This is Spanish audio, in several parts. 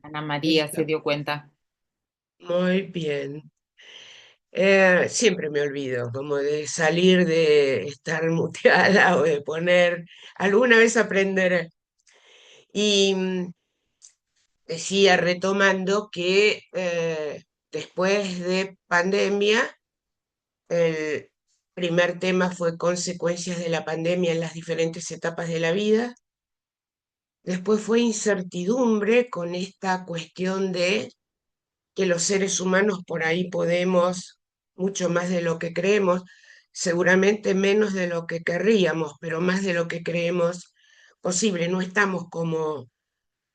Ana María se Listo. dio cuenta. Muy bien. Siempre me olvido, como de salir de estar muteada o de poner, alguna vez aprender. Y decía, retomando, que después de pandemia, el primer tema fue consecuencias de la pandemia en las diferentes etapas de la vida. Después fue incertidumbre con esta cuestión de que los seres humanos por ahí podemos mucho más de lo que creemos, seguramente menos de lo que querríamos, pero más de lo que creemos posible. No estamos como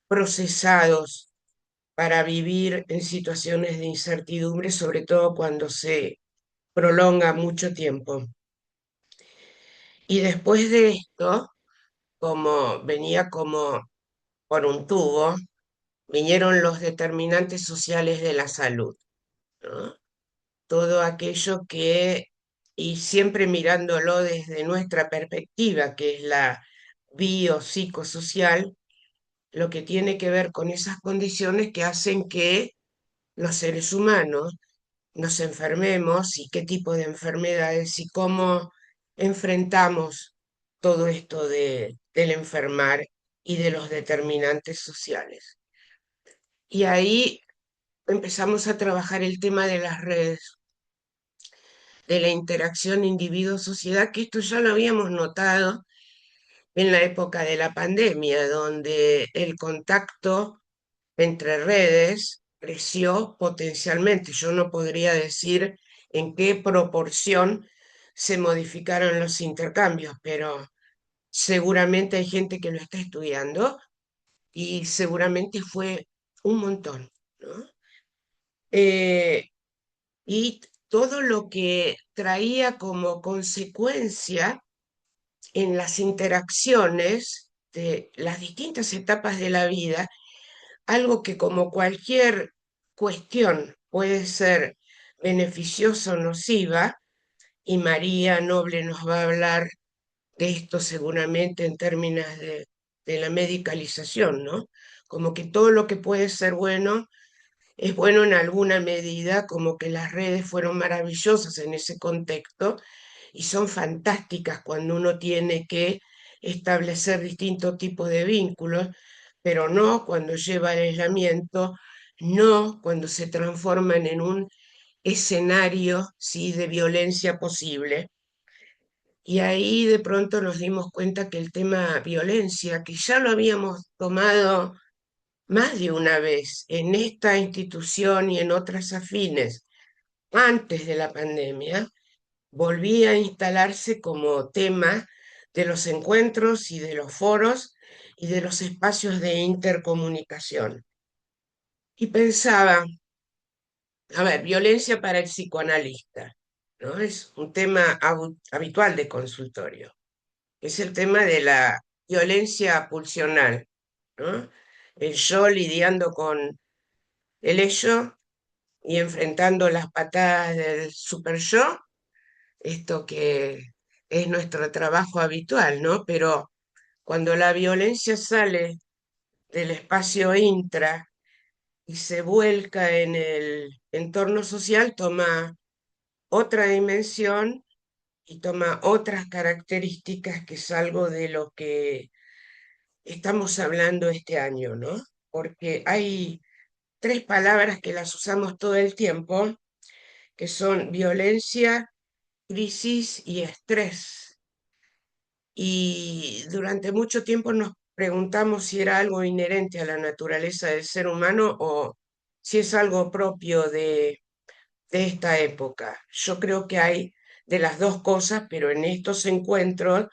procesados para vivir en situaciones de incertidumbre, sobre todo cuando se prolonga mucho tiempo. Y después de esto, como venía como por un tubo, vinieron los determinantes sociales de la salud, ¿no? Todo aquello que, y siempre mirándolo desde nuestra perspectiva, que es la biopsicosocial, lo que tiene que ver con esas condiciones que hacen que los seres humanos nos enfermemos y qué tipo de enfermedades y cómo enfrentamos todo esto del enfermar y de los determinantes sociales. Y ahí empezamos a trabajar el tema de las redes, de la interacción individuo-sociedad, que esto ya lo habíamos notado en la época de la pandemia, donde el contacto entre redes creció potencialmente. Yo no podría decir en qué proporción se modificaron los intercambios, pero seguramente hay gente que lo está estudiando y seguramente fue un montón, ¿no? Eh, y todo lo que traía como consecuencia en las interacciones de las distintas etapas de la vida, algo que como cualquier cuestión puede ser beneficiosa o nociva, y María Noble nos va a hablar de esto seguramente en términos de la medicalización, ¿no? Como que todo lo que puede ser bueno es bueno en alguna medida, como que las redes fueron maravillosas en ese contexto y son fantásticas cuando uno tiene que establecer distintos tipos de vínculos, pero no cuando lleva al aislamiento, no cuando se transforman en un escenario, sí, de violencia posible. Y ahí de pronto nos dimos cuenta que el tema violencia, que ya lo habíamos tomado más de una vez en esta institución y en otras afines antes de la pandemia, volvía a instalarse como tema de los encuentros y de los foros y de los espacios de intercomunicación. Y pensaba, a ver, violencia para el psicoanalista, ¿no? Es un tema habitual de consultorio. Es el tema de la violencia pulsional, ¿no? El yo lidiando con el ello y enfrentando las patadas del super yo, esto que es nuestro trabajo habitual, ¿no? Pero cuando la violencia sale del espacio intra y se vuelca en el entorno social, toma otra dimensión y toma otras características, que es algo de lo que estamos hablando este año, ¿no? Porque hay tres palabras que las usamos todo el tiempo, que son violencia, crisis y estrés. Y durante mucho tiempo nos preguntamos si era algo inherente a la naturaleza del ser humano o si es algo propio de esta época. Yo creo que hay de las dos cosas, pero en estos encuentros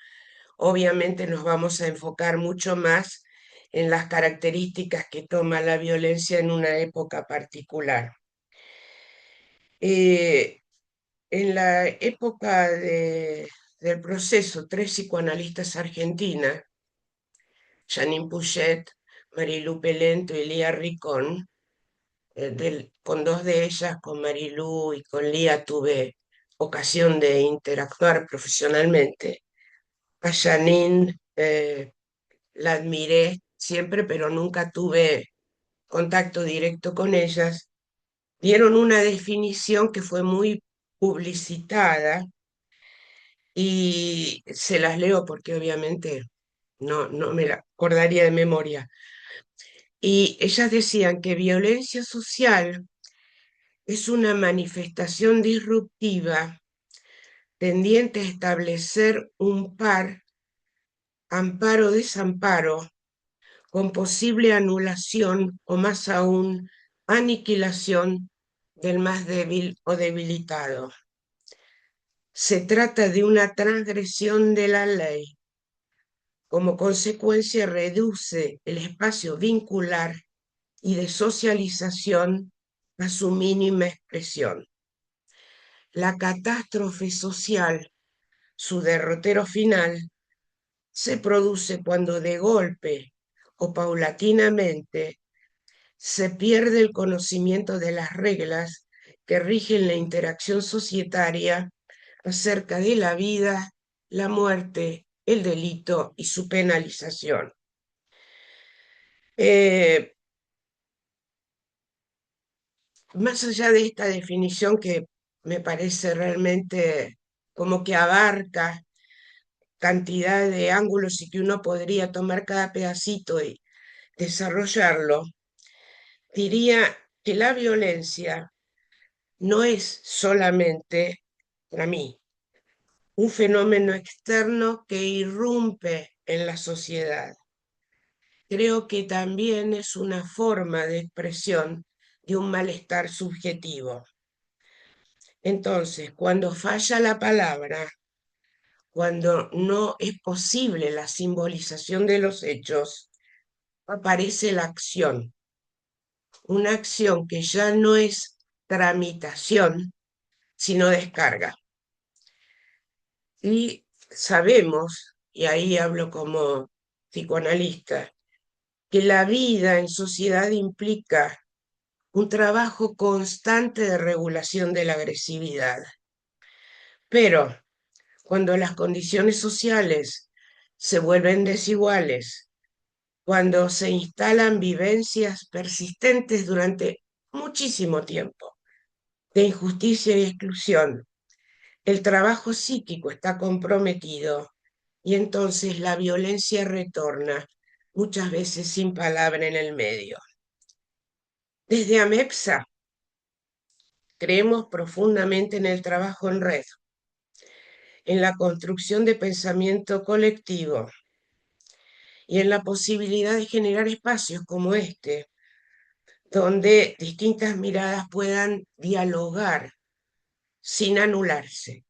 obviamente nos vamos a enfocar mucho más en las características que toma la violencia en una época particular. Eh, en la época del proceso, tres psicoanalistas argentinas, Janine Puget, Marilu Pelento y Lía Ricón, con dos de ellas, con Marilu y con Lía, tuve ocasión de interactuar profesionalmente. A Janine la admiré siempre, pero nunca tuve contacto directo con ellas, dieron una definición que fue muy publicitada y se las leo porque obviamente no me la acordaría de memoria. Y ellas decían que violencia social es una manifestación disruptiva tendiente a establecer un par, amparo-desamparo, con posible anulación o más aún aniquilación del más débil o debilitado. Se trata de una transgresión de la ley. Como consecuencia, reduce el espacio vincular y de socialización a su mínima expresión. La catástrofe social, su derrotero final, se produce cuando de golpe o paulatinamente se pierde el conocimiento de las reglas que rigen la interacción societaria acerca de la vida, la muerte, el delito y su penalización. Eh, Más allá de esta definición que me parece realmente como que abarca cantidad de ángulos y que uno podría tomar cada pedacito y desarrollarlo, diría que la violencia no es solamente, para mí, un fenómeno externo que irrumpe en la sociedad. Creo que también es una forma de expresión de un malestar subjetivo. Entonces, cuando falla la palabra, cuando no es posible la simbolización de los hechos, aparece la acción, una acción que ya no es tramitación, sino descarga. Y sabemos, y ahí hablo como psicoanalista, que la vida en sociedad implica un trabajo constante de regulación de la agresividad. Pero cuando las condiciones sociales se vuelven desiguales, cuando se instalan vivencias persistentes durante muchísimo tiempo de injusticia y exclusión, el trabajo psíquico está comprometido y entonces la violencia retorna, muchas veces sin palabra en el medio. Desde AMEPSA creemos profundamente en el trabajo en red, en la construcción de pensamiento colectivo y en la posibilidad de generar espacios como este, donde distintas miradas puedan dialogar sin anularse.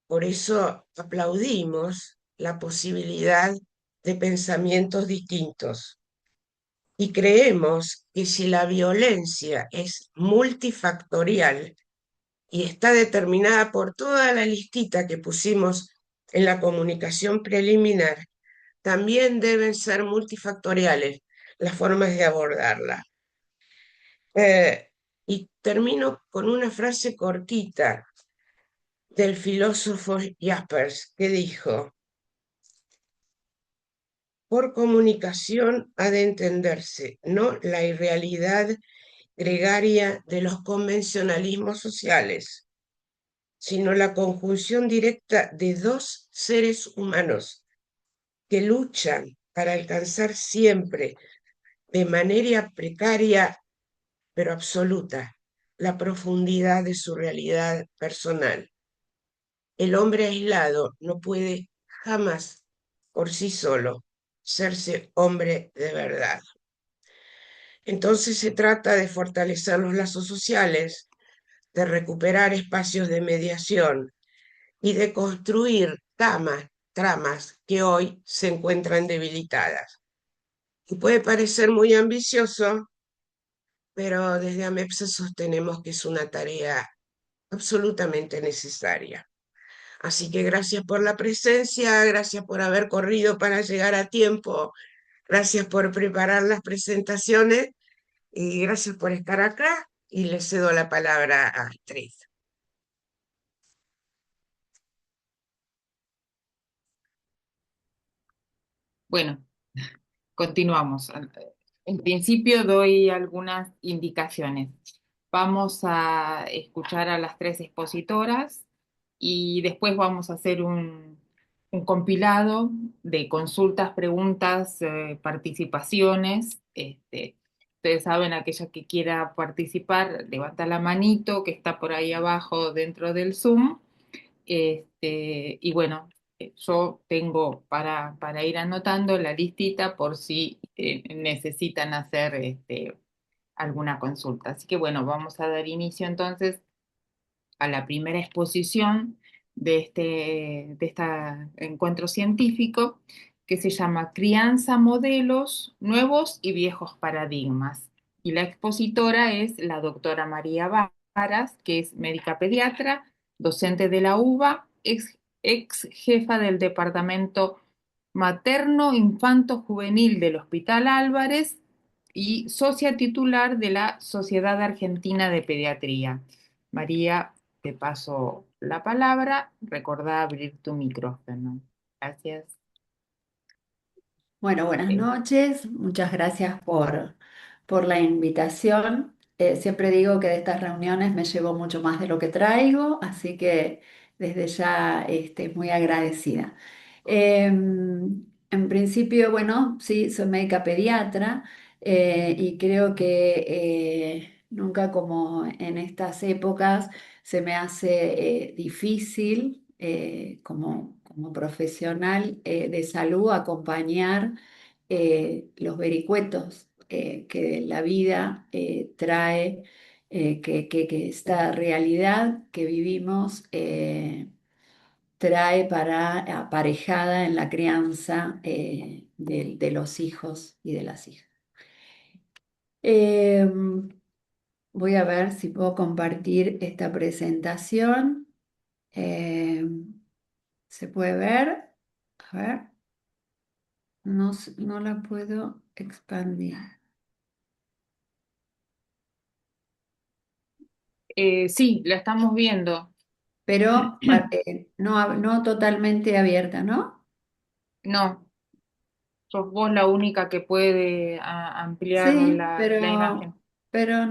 Por eso aplaudimos la posibilidad de pensamientos distintos y creemos que si la violencia es multifactorial y está determinada por toda la listita que pusimos en la comunicación preliminar, también deben ser multifactoriales las formas de abordarla. Y termino con una frase cortita del filósofo Jaspers que dijo: por comunicación ha de entenderse no la irrealidad gregaria de los convencionalismos sociales, sino la conjunción directa de dos seres humanos que luchan para alcanzar siempre, de manera precaria pero absoluta, la profundidad de su realidad personal. El hombre aislado no puede jamás por sí solo serse hombre de verdad. Entonces se trata de fortalecer los lazos sociales, de recuperar espacios de mediación y de construir tramas que hoy se encuentran debilitadas. Y puede parecer muy ambicioso, pero desde AMEPSA sostenemos que es una tarea absolutamente necesaria. Así que gracias por la presencia, gracias por haber corrido para llegar a tiempo, gracias por preparar las presentaciones y gracias por estar acá. Y le cedo la palabra a Astrid. Bueno, continuamos. En principio doy algunas indicaciones. Vamos a escuchar a las tres expositoras y después vamos a hacer un compilado de consultas, preguntas, participaciones. Ustedes saben, aquella que quiera participar, levanta la manito que está por ahí abajo dentro del Zoom. Y bueno, yo tengo para ir anotando la listita por si necesitan hacer alguna consulta. Así que bueno, vamos a dar inicio entonces a la primera exposición de este encuentro científico que se llama Crianza, Modelos, Nuevos y Viejos Paradigmas. Y la expositora es la doctora María Varas, que es médica pediatra, docente de la UBA, ex jefa del departamento materno infanto juvenil del Hospital Álvarez y socia titular de la Sociedad Argentina de Pediatría. María, te paso la palabra. Recordá abrir tu micrófono. Gracias. Bueno, buenas Eh, noches. Muchas gracias por la invitación. Siempre digo que de estas reuniones me llevo mucho más de lo que traigo, así que desde ya muy agradecida. En principio, bueno, sí, soy médica pediatra y creo que nunca como en estas épocas se me hace difícil como profesional de salud acompañar los vericuetos que la vida trae, que esta realidad que vivimos trae para aparejada en la crianza de los hijos y de las hijas. Eh, Voy a ver si puedo compartir esta presentación. Eh, ¿Se puede ver? A ver, no, no la puedo expandir. sí, la estamos viendo. Pero no, no totalmente abierta, ¿no? No, sos vos la única que puede ampliar Sí, la imagen. pero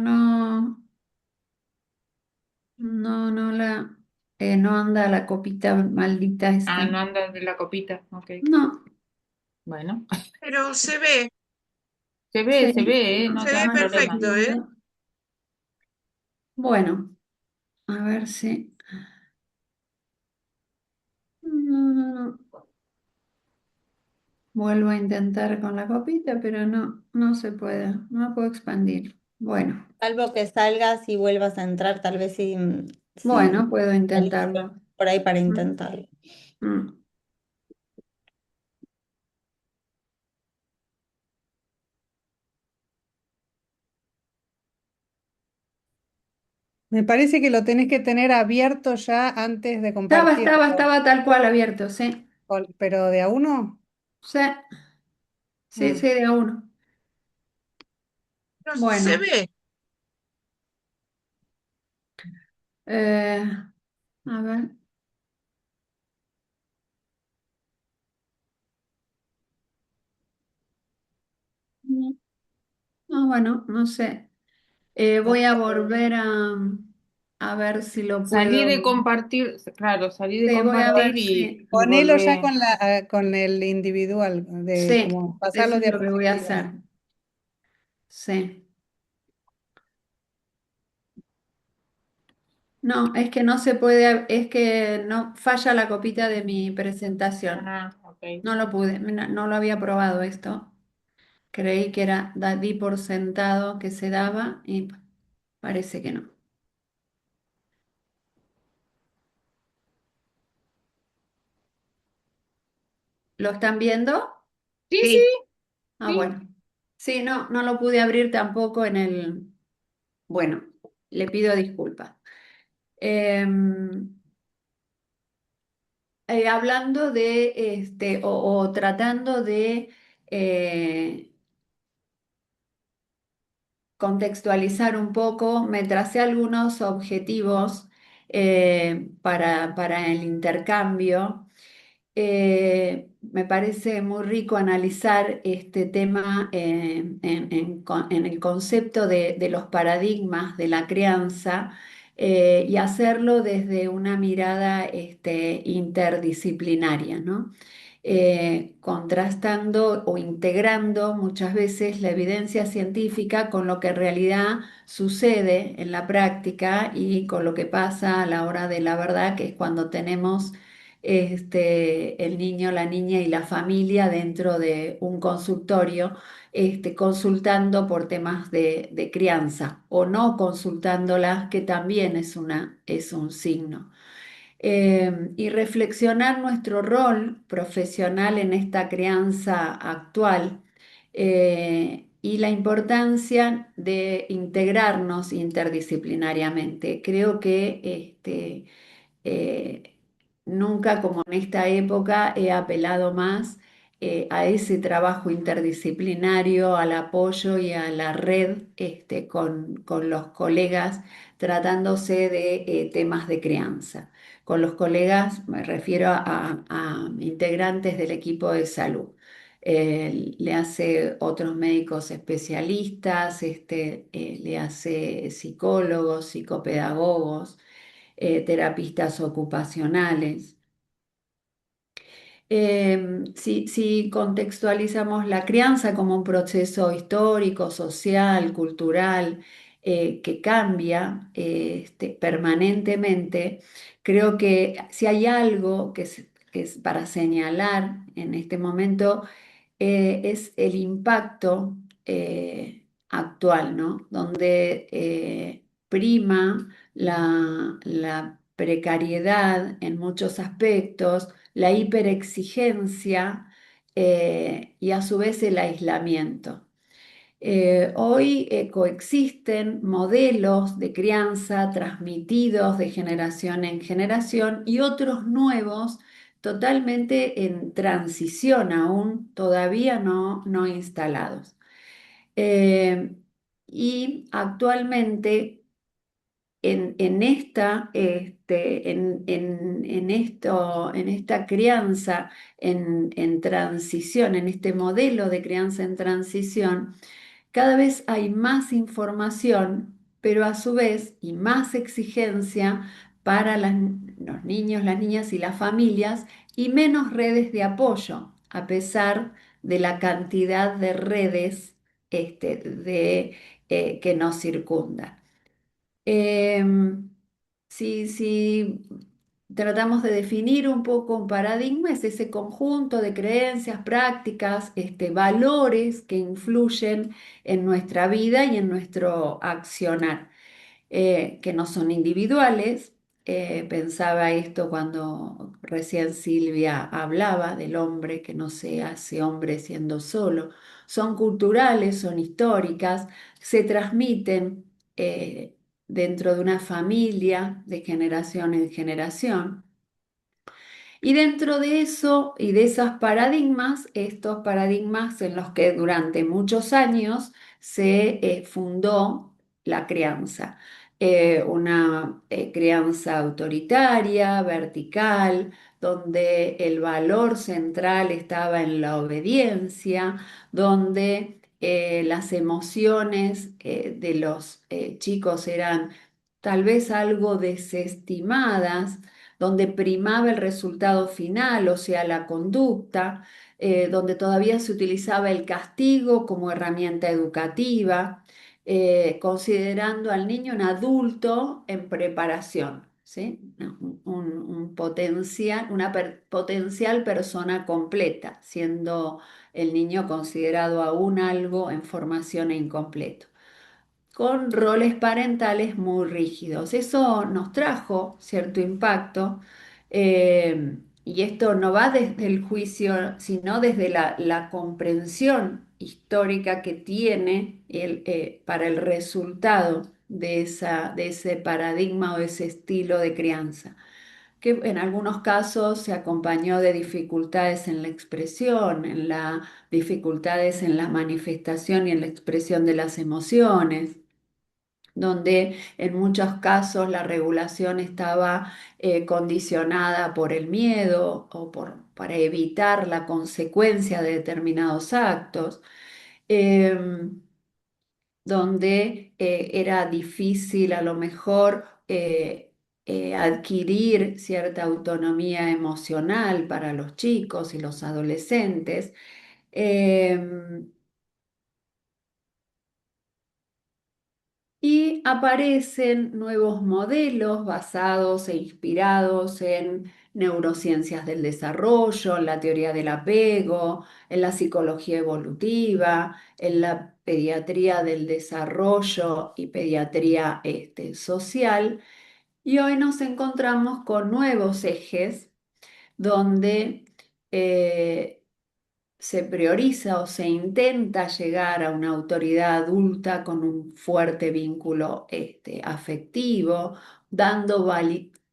no anda la copita maldita Ah, esta. no anda de la copita. Ok. No, Bueno, Pero se ve, sí, se ve, no no se ve tenés estaba problema. perfecto, ¿eh? entendiendo. Bueno, a ver si. No, no, no. Vuelvo a intentar con la copita, pero no se puede, no puedo expandir. Bueno, Salvo que salgas y vuelvas a entrar, tal vez si bueno, puedo saliste intentarlo. por ahí para Mm, intentarlo. mm. Me parece que lo tenés que tener abierto ya antes de compartirlo, Estaba tal cual abierto, sí. pero de a uno. Sí, sí, Mm. sí, de a uno. Pero se Bueno, ve. eh, a ver. Mm, No, bueno, no sé. Voy a volver a ver si lo Salí puedo. de compartir, claro, salí de Sí, voy a ver compartir si. y Ponelo ya volvé. con con el individual, de Sí, como pasar eso los es lo que voy a diapositivas. hacer. Sí. No, es que no se puede, es que no falla la copita de mi presentación. Ah, ok. No lo pude, no lo había probado esto. Creí que di por sentado que se daba y parece que no. ¿Lo están viendo? Sí, sí, Sí, Ah, sí. bueno. Sí, no lo pude abrir tampoco en el. Bueno, le pido disculpas. Em, Hablando de o tratando de contextualizar un poco, me tracé algunos objetivos para el intercambio. Me parece muy rico analizar este tema en el concepto de los paradigmas de la crianza y hacerlo desde una mirada interdisciplinaria, ¿no? Contrastando o integrando muchas veces la evidencia científica con lo que en realidad sucede en la práctica y con lo que pasa a la hora de la verdad, que es cuando tenemos el niño, la niña y la familia dentro de un consultorio, consultando por temas de crianza o no consultándolas, que también es un signo. Y reflexionar nuestro rol profesional en esta crianza actual y la importancia de integrarnos interdisciplinariamente. Creo que eh, nunca como en esta época he apelado más a ese trabajo interdisciplinario, al apoyo y a la red con los colegas tratándose de temas de crianza. Con los colegas me refiero a integrantes del equipo de salud. Le hace otros médicos especialistas, le hace psicólogos, psicopedagogos, terapistas ocupacionales. Si contextualizamos la crianza como un proceso histórico, social, cultural, que cambia permanentemente, creo que si hay algo que es para señalar en este momento, es el impacto actual, ¿no? Donde prima la precariedad en muchos aspectos, la hiperexigencia y a su vez el aislamiento. Hoy coexisten modelos de crianza transmitidos de generación en generación y otros nuevos totalmente en transición aún, todavía no instalados. Eh, y actualmente en esta crianza en transición, en este modelo de crianza en transición, cada vez hay más información, pero a su vez y más exigencia para los niños, las niñas y las familias y menos redes de apoyo, a pesar de la cantidad de redes que nos circundan. Em, si tratamos de definir un poco un paradigma, es ese conjunto de creencias, prácticas, valores que influyen en nuestra vida y en nuestro accionar, que no son individuales. Pensaba esto cuando recién Silvia hablaba del hombre que no se hace hombre siendo solo. Son culturales, son históricas, se transmiten dentro de una familia de generación en generación. Y dentro de eso y de esos paradigmas, estos paradigmas en los que durante muchos años se fundó la crianza. Una crianza autoritaria, vertical, donde el valor central estaba en la obediencia, donde las emociones de los chicos eran tal vez algo desestimadas, donde primaba el resultado final, o sea, la conducta, donde todavía se utilizaba el castigo como herramienta educativa, considerando al niño un adulto en preparación, ¿sí? Un potencial, potencial persona completa, siendo el niño considerado aún algo en formación e incompleto con roles parentales muy rígidos. Eso nos trajo cierto impacto y esto no va desde el juicio, sino desde la comprensión histórica que tiene para el resultado de ese paradigma o ese estilo de crianza que en algunos casos se acompañó de dificultades en la expresión, en las dificultades en la manifestación y en la expresión de las emociones, donde en muchos casos la regulación estaba condicionada por el miedo o para evitar la consecuencia de determinados actos. Em, donde era difícil a lo mejor adquirir cierta autonomía emocional para los chicos y los adolescentes. Em, Y aparecen nuevos modelos basados e inspirados en neurociencias del desarrollo, en la teoría del apego, en la psicología evolutiva, en la pediatría del desarrollo y pediatría social. Y hoy nos encontramos con nuevos ejes donde eh, se prioriza o se intenta llegar a una autoridad adulta con un fuerte vínculo afectivo,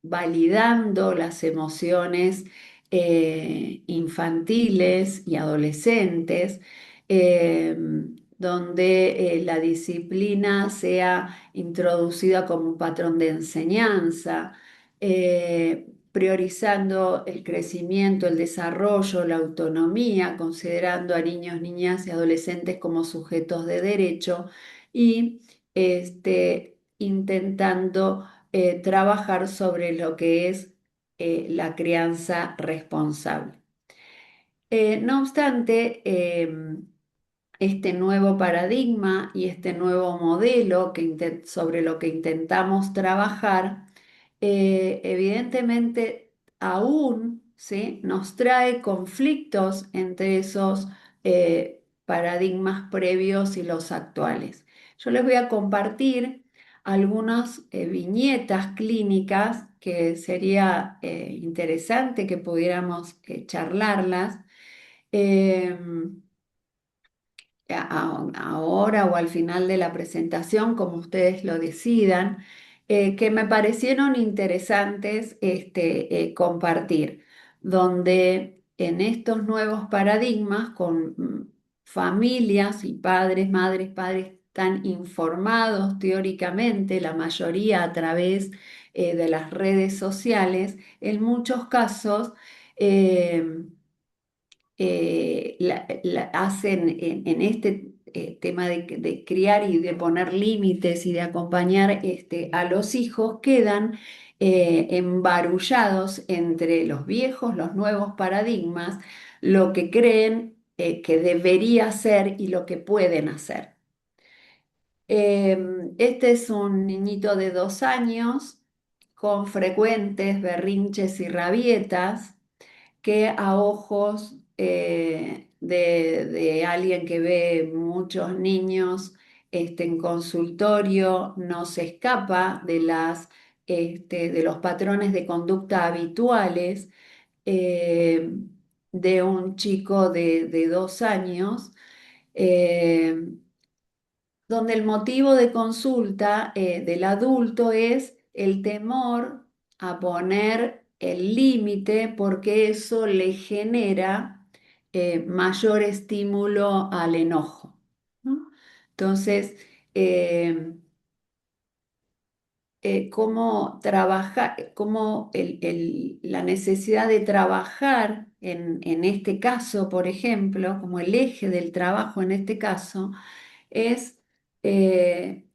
validando las emociones infantiles y adolescentes, eh, donde la disciplina sea introducida como un patrón de enseñanza. Priorizando el crecimiento, el desarrollo, la autonomía, considerando a niños, niñas y adolescentes como sujetos de derecho y intentando trabajar sobre lo que es la crianza responsable. No obstante, este nuevo paradigma y este nuevo modelo sobre lo que intentamos trabajar, evidentemente aún, ¿sí?, nos trae conflictos entre esos paradigmas previos y los actuales. Yo les voy a compartir algunas viñetas clínicas que sería interesante que pudiéramos charlarlas. Em, Ahora o al final de la presentación, como ustedes lo decidan, que me parecieron interesantes compartir, donde en estos nuevos paradigmas con familias y padres, madres, padres tan informados teóricamente, la mayoría a través de las redes sociales, en muchos casos eh, hacen en este tema de criar y de poner límites y de acompañar a los hijos, quedan embarullados entre los viejos, los nuevos paradigmas, lo que creen que debería ser y lo que pueden hacer. Este es un niñito de 2 años con frecuentes berrinches y rabietas que a ojos de alguien que ve muchos niños en consultorio no se escapa de los patrones de conducta habituales eh, de un chico de 2 años. eh, Donde el motivo de consulta del adulto es el temor a poner el límite porque eso le genera mayor estímulo al enojo, ¿no? Entonces, eh, cómo trabajar, cómo la necesidad de trabajar en este caso, por ejemplo, como el eje del trabajo en este caso, es eh,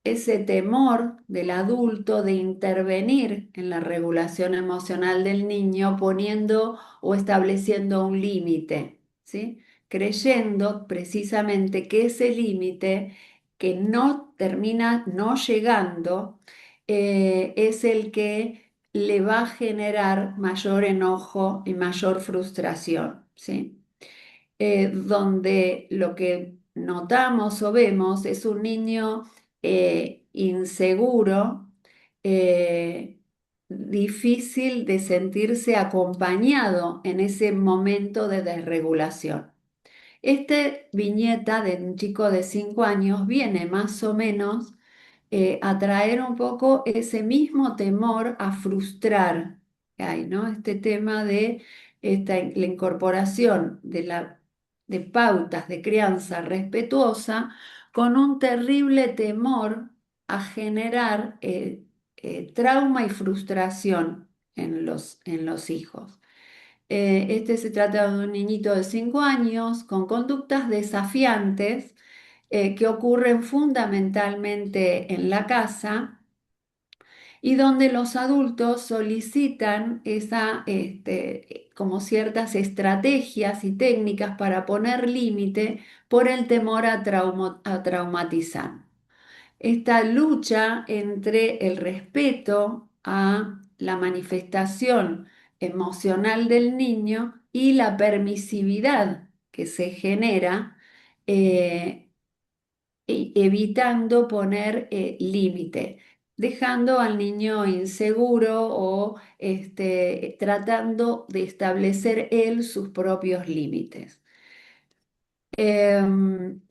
ese temor del adulto de intervenir en la regulación emocional del niño poniendo o estableciendo un límite, ¿sí? Creyendo precisamente que ese límite que no termina no llegando es el que le va a generar mayor enojo y mayor frustración, ¿sí? Donde lo que notamos o vemos es un niño inseguro, difícil de sentirse acompañado en ese momento de desregulación. Esta viñeta de un chico de 5 años viene más o menos a traer un poco ese mismo temor a frustrar que hay, ¿no? Este tema de la incorporación de pautas de crianza respetuosa con un terrible temor a generar trauma y frustración en los hijos. Este se trata de un niñito de 5 años con conductas desafiantes que ocurren fundamentalmente en la casa y donde los adultos solicitan como ciertas estrategias y técnicas para poner límite por el temor a traumatizar. Esta lucha entre el respeto a la manifestación emocional del niño y la permisividad que se genera, eh, evitando poner límite, dejando al niño inseguro o tratando de establecer él sus propios límites. Em,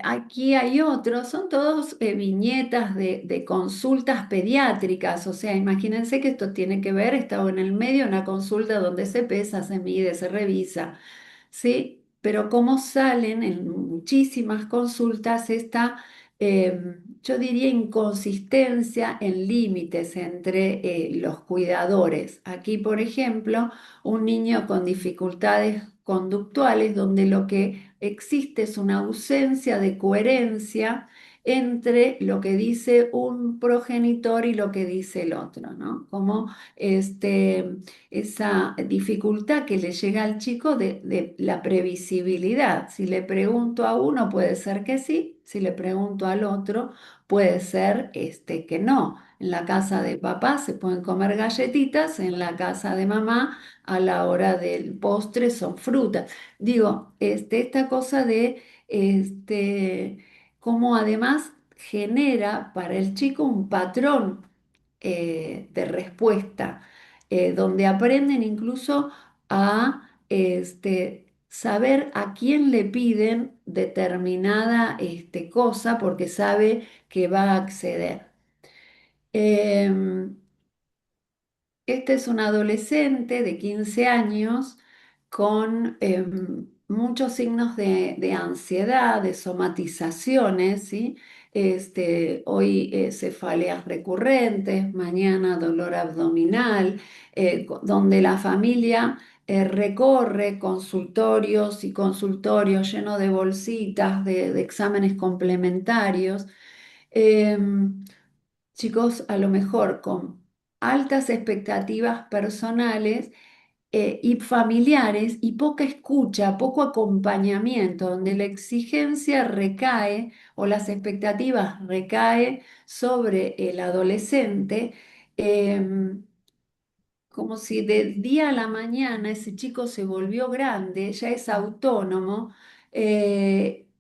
Aquí hay otros, son todos viñetas de consultas pediátricas, o sea, imagínense que esto tiene que ver, está en el medio de una consulta donde se pesa, se mide, se revisa, ¿sí? Pero como salen en muchísimas consultas esta, yo diría, inconsistencia en límites entre los cuidadores. Aquí, por ejemplo, un niño con dificultades conductuales donde lo que existe es una ausencia de coherencia entre lo que dice un progenitor y lo que dice el otro, ¿no? Como esa dificultad que le llega al chico de la previsibilidad. Si le pregunto a uno, puede ser que sí, si le pregunto al otro, puede ser que no. En la casa de papá se pueden comer galletitas, en la casa de mamá a la hora del postre son frutas. Digo, esta cosa de cómo además genera para el chico un patrón de respuesta, donde aprenden incluso a saber a quién le piden determinada cosa porque sabe que va a acceder. Em, este es un adolescente de 15 años con muchos signos de ansiedad, de somatizaciones, ¿sí? Hoy cefaleas recurrentes, mañana dolor abdominal, donde la familia recorre consultorios y consultorios llenos de bolsitas, de exámenes complementarios. Em, Chicos, a lo mejor con altas expectativas personales y familiares y poca escucha, poco acompañamiento, donde la exigencia recae o las expectativas recae sobre el adolescente, em, como si del día a la mañana ese chico se volvió grande, ya es autónomo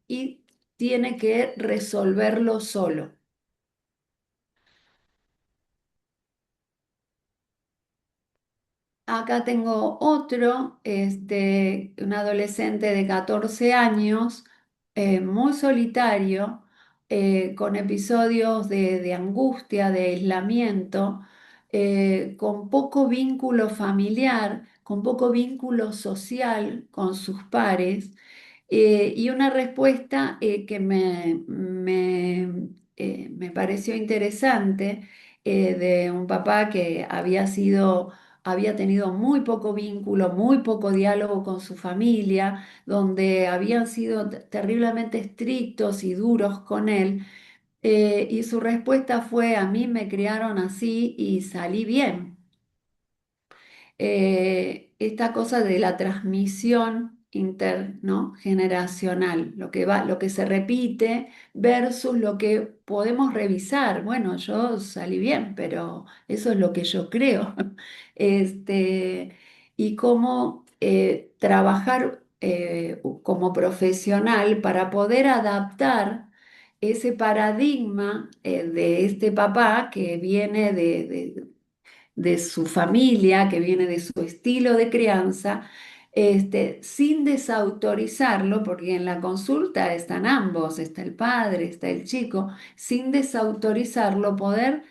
y tiene que resolverlo solo. Acá tengo otro, un adolescente de 14 años, muy solitario, con episodios de angustia, de aislamiento, con poco vínculo familiar, con poco vínculo social con sus pares, y una respuesta que me pareció interesante de un papá que había tenido muy poco vínculo, muy poco diálogo con su familia, donde habían sido terriblemente estrictos y duros con él. Y su respuesta fue: a mí me criaron así y salí bien. Esta cosa de la transmisión intergeneracional, lo que se repite versus lo que podemos revisar. Bueno, yo salí bien, pero eso es lo que yo creo. Y cómo trabajar como profesional para poder adaptar ese paradigma de este papá que viene de su familia, que viene de su estilo de crianza, sin desautorizarlo, porque en la consulta están ambos, está el padre, está el chico, sin desautorizarlo, poder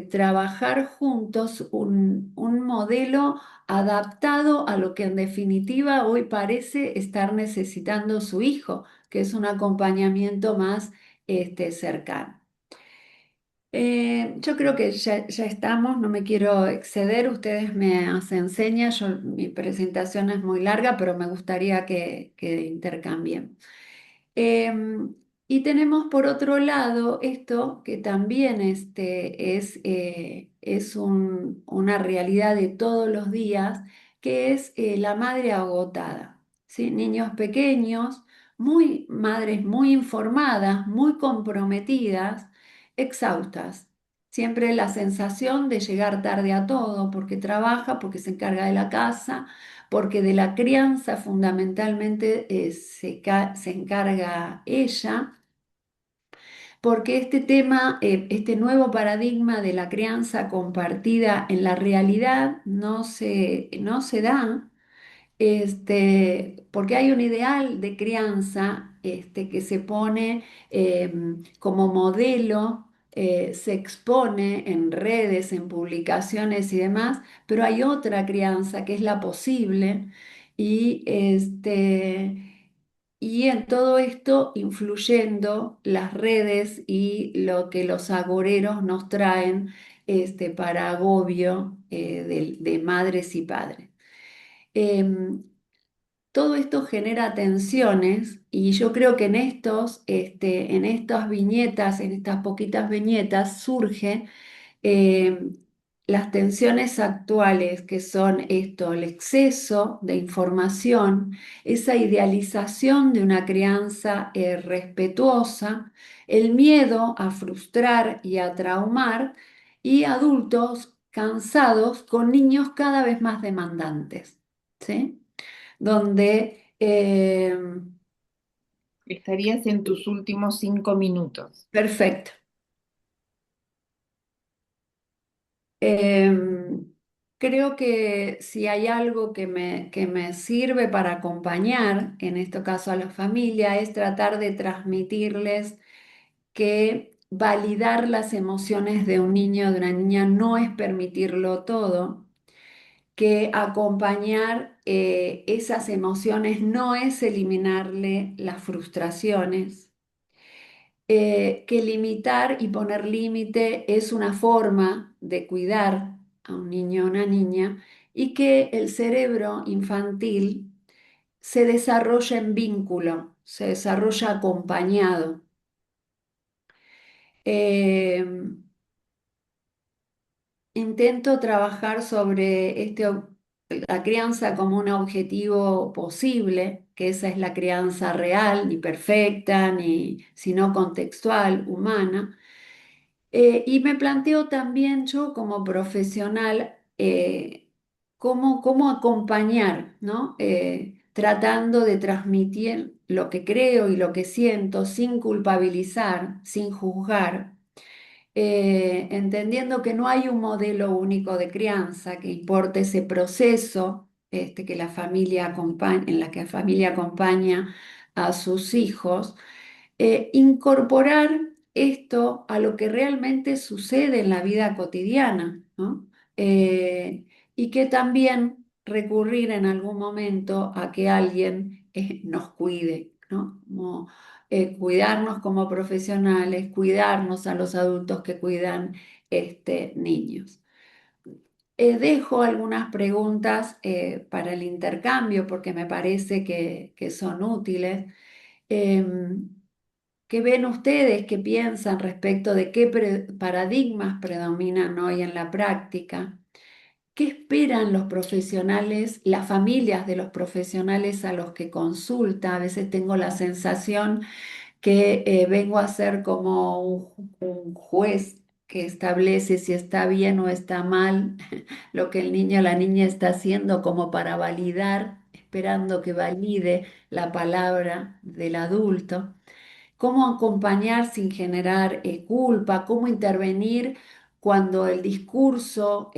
trabajar juntos un modelo adaptado a lo que en definitiva hoy parece estar necesitando su hijo, que es un acompañamiento más cercano. Yo creo que ya estamos, no me quiero exceder, ustedes me hacen señas, mi presentación es muy larga, pero me gustaría que intercambien. Em, y tenemos por otro lado esto que también es una realidad de todos los días, que es la madre agotada, ¿sí? Niños pequeños, madres muy informadas, muy comprometidas, exhaustas. Siempre la sensación de llegar tarde a todo porque trabaja, porque se encarga de la casa, porque de la crianza fundamentalmente se encarga ella, porque este tema, este nuevo paradigma de la crianza compartida en la realidad no se da, porque hay un ideal de crianza que se pone como modelo, se expone en redes, en publicaciones y demás, pero hay otra crianza que es la posible y en todo esto influyendo las redes y lo que los agoreros nos traen para agobio de madres y padres. Em, Todo esto genera tensiones y yo creo que en estas viñetas, en estas poquitas viñetas, surge eh, las tensiones actuales, que son esto, el exceso de información, esa idealización de una crianza respetuosa, el miedo a frustrar y a traumar, y adultos cansados con niños cada vez más demandantes, ¿sí? Donde Estarías en tus últimos 5 minutos. perfecto. Em, Creo que si hay algo que me sirve para acompañar, en este caso a la familia, es tratar de transmitirles que validar las emociones de un niño o de una niña no es permitirlo todo, que acompañar esas emociones no es eliminarle las frustraciones, que limitar y poner límite es una forma de cuidar a un niño o una niña y que el cerebro infantil se desarrolla en vínculo, se desarrolla acompañado. Eh, Intento trabajar sobre la crianza como un objetivo posible, que esa es la crianza real, ni perfecta, ni sino contextual, humana. Y me planteo también yo como profesional cómo acompañar, ¿no? Tratando de transmitir lo que creo y lo que siento sin culpabilizar, sin juzgar, entendiendo que no hay un modelo único de crianza, que importa ese proceso que la familia acompaña, en la que la familia acompaña a sus hijos, incorporar esto a lo que realmente sucede en la vida cotidiana, ¿no? Y que también recurrir en algún momento a que alguien nos cuide, ¿no? Cuidarnos como profesionales, cuidarnos a los adultos que cuidan niños. Dejo algunas preguntas para el intercambio porque me parece que son útiles. Em, ¿Qué ven ustedes? ¿Qué piensan respecto de qué paradigmas predominan hoy en la práctica? ¿Qué esperan los profesionales, las familias de los profesionales a los que consulta? A veces tengo la sensación que vengo a ser como un juez que establece si está bien o está mal lo que el niño o la niña está haciendo como para validar, esperando que valide la palabra del adulto. Cómo acompañar sin generar culpa, cómo intervenir cuando el discurso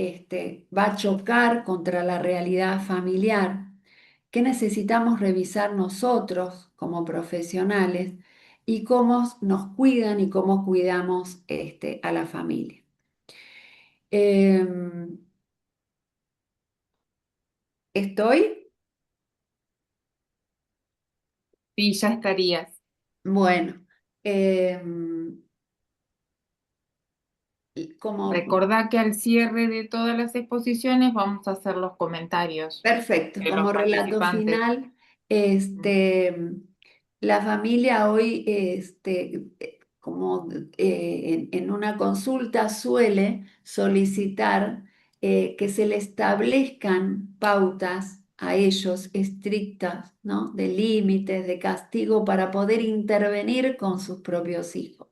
va a chocar contra la realidad familiar, qué necesitamos revisar nosotros como profesionales y cómo nos cuidan y cómo cuidamos a la familia. Em, ¿Estoy? Sí, ya estarías. Bueno, em, como Recordá que al cierre de todas las exposiciones vamos a hacer los comentarios perfecto, de los como relato participantes. final, este, la familia hoy, como en una consulta suele solicitar que se le establezcan pautas a ellos estrictas, ¿no? De límites, de castigo para poder intervenir con sus propios hijos.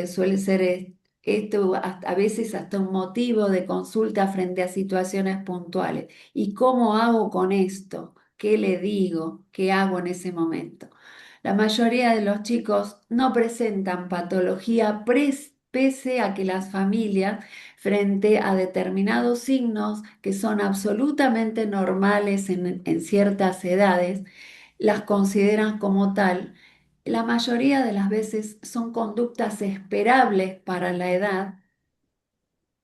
Suele ser esto a veces hasta un motivo de consulta frente a situaciones puntuales. ¿Y cómo hago con esto? ¿Qué le digo? ¿Qué hago en ese momento? La mayoría de los chicos no presentan patología pese a que las familias, frente a determinados signos que son absolutamente normales en ciertas edades, las consideran como tal. La mayoría de las veces son conductas esperables para la edad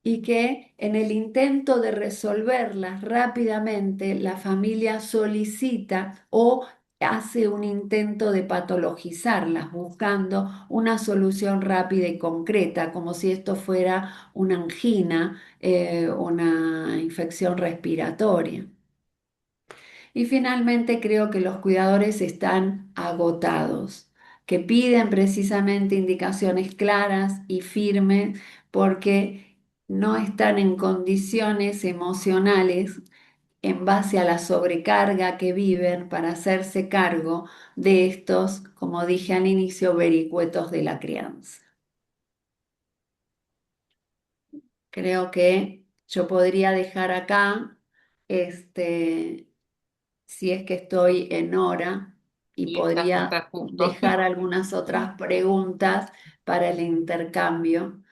y que en el intento de resolverlas rápidamente la familia solicita o hace un intento de patologizarlas, buscando una solución rápida y concreta, como si esto fuera una angina, una infección respiratoria. Y finalmente creo que los cuidadores están agotados, que piden precisamente indicaciones claras y firmes porque no están en condiciones emocionales en base a la sobrecarga que viven para hacerse cargo de estos, como dije al inicio, vericuetos de la crianza. Creo que yo podría dejar acá este, si es que estoy en hora y Y podría estás justo. dejar algunas otras preguntas para el intercambio,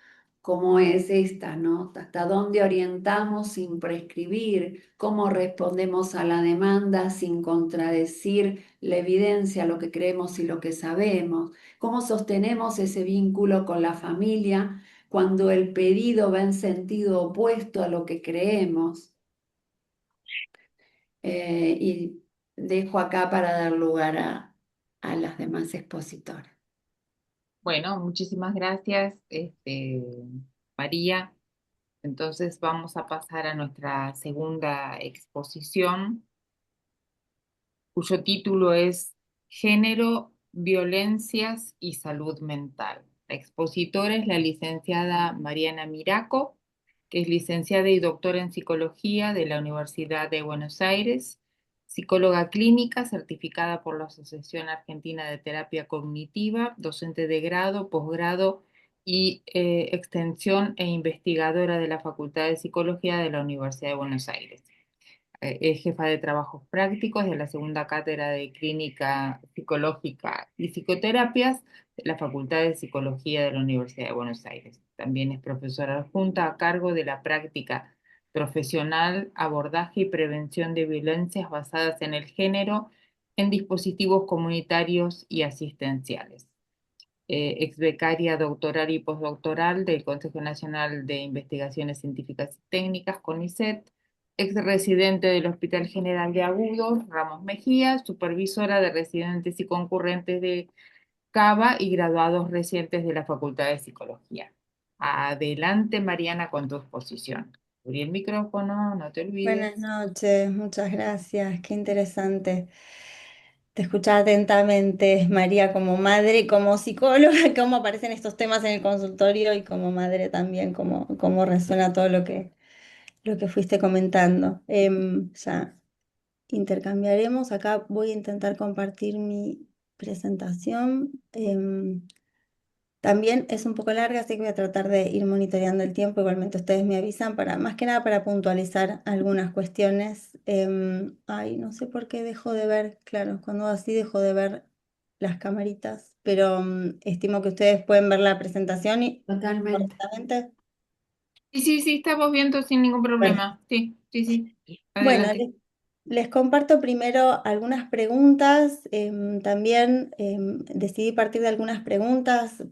como es esta, ¿no? ¿Hasta dónde orientamos sin prescribir? ¿Cómo respondemos a la demanda sin contradecir la evidencia, lo que creemos y lo que sabemos? ¿Cómo sostenemos ese vínculo con la familia cuando el pedido va en sentido opuesto a lo que creemos? Y dejo acá para dar lugar a las demás expositoras. Bueno, muchísimas gracias, María. Entonces vamos a pasar a nuestra segunda exposición, cuyo título es Género, Violencias y Salud Mental. La expositora es la licenciada Mariana Miraco, que es licenciada y doctora en psicología de la Universidad de Buenos Aires, psicóloga clínica certificada por la Asociación Argentina de Terapia Cognitiva, docente de grado, posgrado y extensión e investigadora de la Facultad de Psicología de la Universidad de Buenos Aires. Es jefa de trabajos prácticos de la segunda cátedra de Clínica Psicológica y Psicoterapias de la Facultad de Psicología de la Universidad de Buenos Aires. También es profesora adjunta a cargo de la práctica profesional, abordaje y prevención de violencias basadas en el género en dispositivos comunitarios y asistenciales. Ex becaria doctoral y postdoctoral del Consejo Nacional de Investigaciones Científicas y Técnicas, CONICET, ex residente del Hospital General de Agudos, Ramos Mejía, supervisora de residentes y concurrentes de CABA y graduados recientes de la Facultad de Psicología. Adelante, Mariana, con tu exposición. Abrí el micrófono, no te Buenas olvides. noches, muchas gracias, qué interesante. Te escuchaba atentamente, María, como madre, como psicóloga, cómo aparecen estos temas en el consultorio y como madre también, cómo resuena todo lo que fuiste comentando. Ya intercambiaremos. Acá voy a intentar compartir mi presentación. También es un poco larga, así que voy a tratar de ir monitoreando el tiempo. Igualmente ustedes me avisan para, más que nada para puntualizar algunas cuestiones. Ay, no sé por qué dejo de ver, claro, cuando así dejo de ver las camaritas, pero estimo que ustedes pueden ver la presentación y Totalmente. correctamente. Sí, sí, sí, estamos viendo sin ningún Bueno, problema. Sí, sí, sí. bueno, Adelante. Les comparto primero algunas preguntas. También decidí partir de algunas preguntas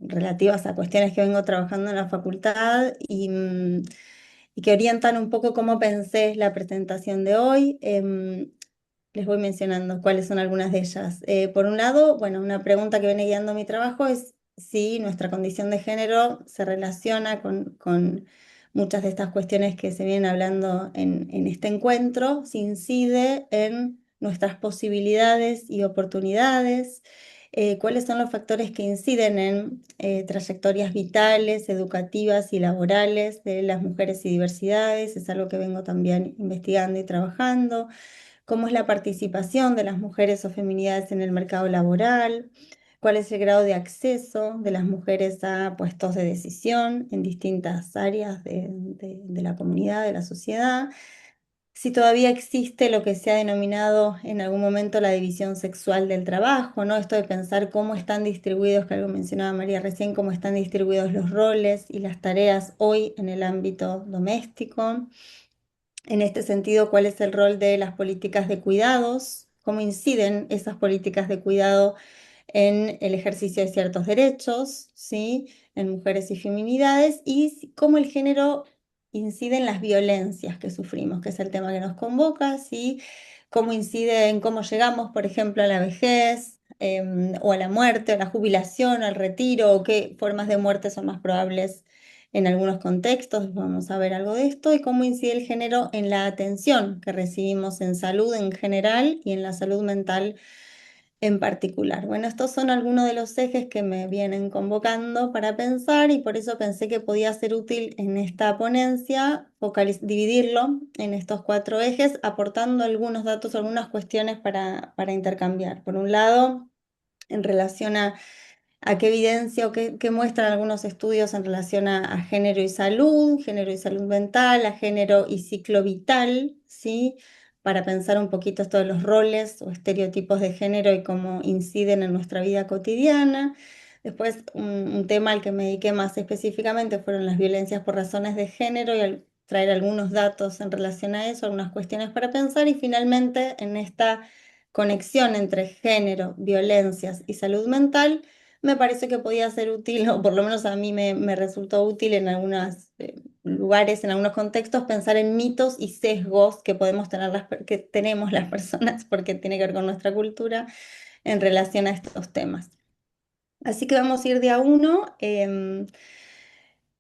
relativas a cuestiones que vengo trabajando en la facultad y que orientan un poco cómo pensé la presentación de hoy. Les voy mencionando cuáles son algunas de ellas. Por un lado, bueno, una pregunta que viene guiando mi trabajo es si nuestra condición de género se relaciona con muchas de estas cuestiones que se vienen hablando en este encuentro, si incide en nuestras posibilidades y oportunidades, cuáles son los factores que inciden en trayectorias vitales, educativas y laborales de las mujeres y diversidades, es algo que vengo también investigando y trabajando, cómo es la participación de las mujeres o feminidades en el mercado laboral, cuál es el grado de acceso de las mujeres a puestos de decisión en distintas áreas de la comunidad, de la sociedad, si todavía existe lo que se ha denominado en algún momento la división sexual del trabajo, ¿no? Esto de pensar cómo están distribuidos, que algo mencionaba María recién, cómo están distribuidos los roles y las tareas hoy en el ámbito doméstico. En este sentido, ¿cuál es el rol de las políticas de cuidados? ¿Cómo inciden esas políticas de cuidado en el ejercicio de ciertos derechos, ¿sí? En mujeres y feminidades? Y cómo el género incide en las violencias que sufrimos, que es el tema que nos convoca, ¿sí? Cómo incide en cómo llegamos, por ejemplo, a la vejez, o a la muerte, a la jubilación, al retiro, o qué formas de muerte son más probables en algunos contextos. Vamos a ver algo de esto y cómo incide el género en la atención que recibimos en salud en general y en la salud mental en particular. Bueno, estos son algunos de los ejes que me vienen convocando para pensar y por eso pensé que podía ser útil en esta ponencia dividirlo en estos 4 ejes, aportando algunos datos, algunas cuestiones para intercambiar. Por un lado, en relación a qué evidencia o qué muestran algunos estudios en relación a género y salud mental, a género y ciclo vital, ¿sí? Para pensar un poquito esto de los roles o estereotipos de género y cómo inciden en nuestra vida cotidiana. Después, un tema al que me dediqué más específicamente fueron las violencias por razones de género y al traer algunos datos en relación a eso, algunas cuestiones para pensar y finalmente en esta conexión entre género, violencias y salud mental me parece que podía ser útil, o por lo menos a mí me resultó útil en algunos lugares, en algunos contextos, pensar en mitos y sesgos que podemos tener que tenemos las personas, porque tiene que ver con nuestra cultura en relación a estos temas. Así que vamos a ir de a uno.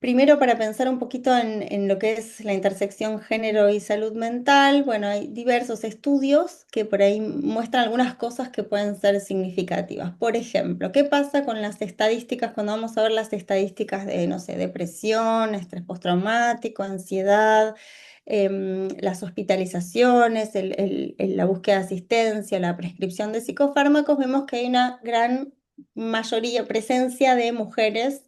Primero, para pensar un poquito en lo que es la intersección género y salud mental, bueno, hay diversos estudios que por ahí muestran algunas cosas que pueden ser significativas. Por ejemplo, ¿qué pasa con las estadísticas cuando vamos a ver las estadísticas de, no sé, depresión, estrés postraumático, ansiedad, las hospitalizaciones, la búsqueda de asistencia, la prescripción de psicofármacos? Vemos que hay una gran mayoría, presencia de mujeres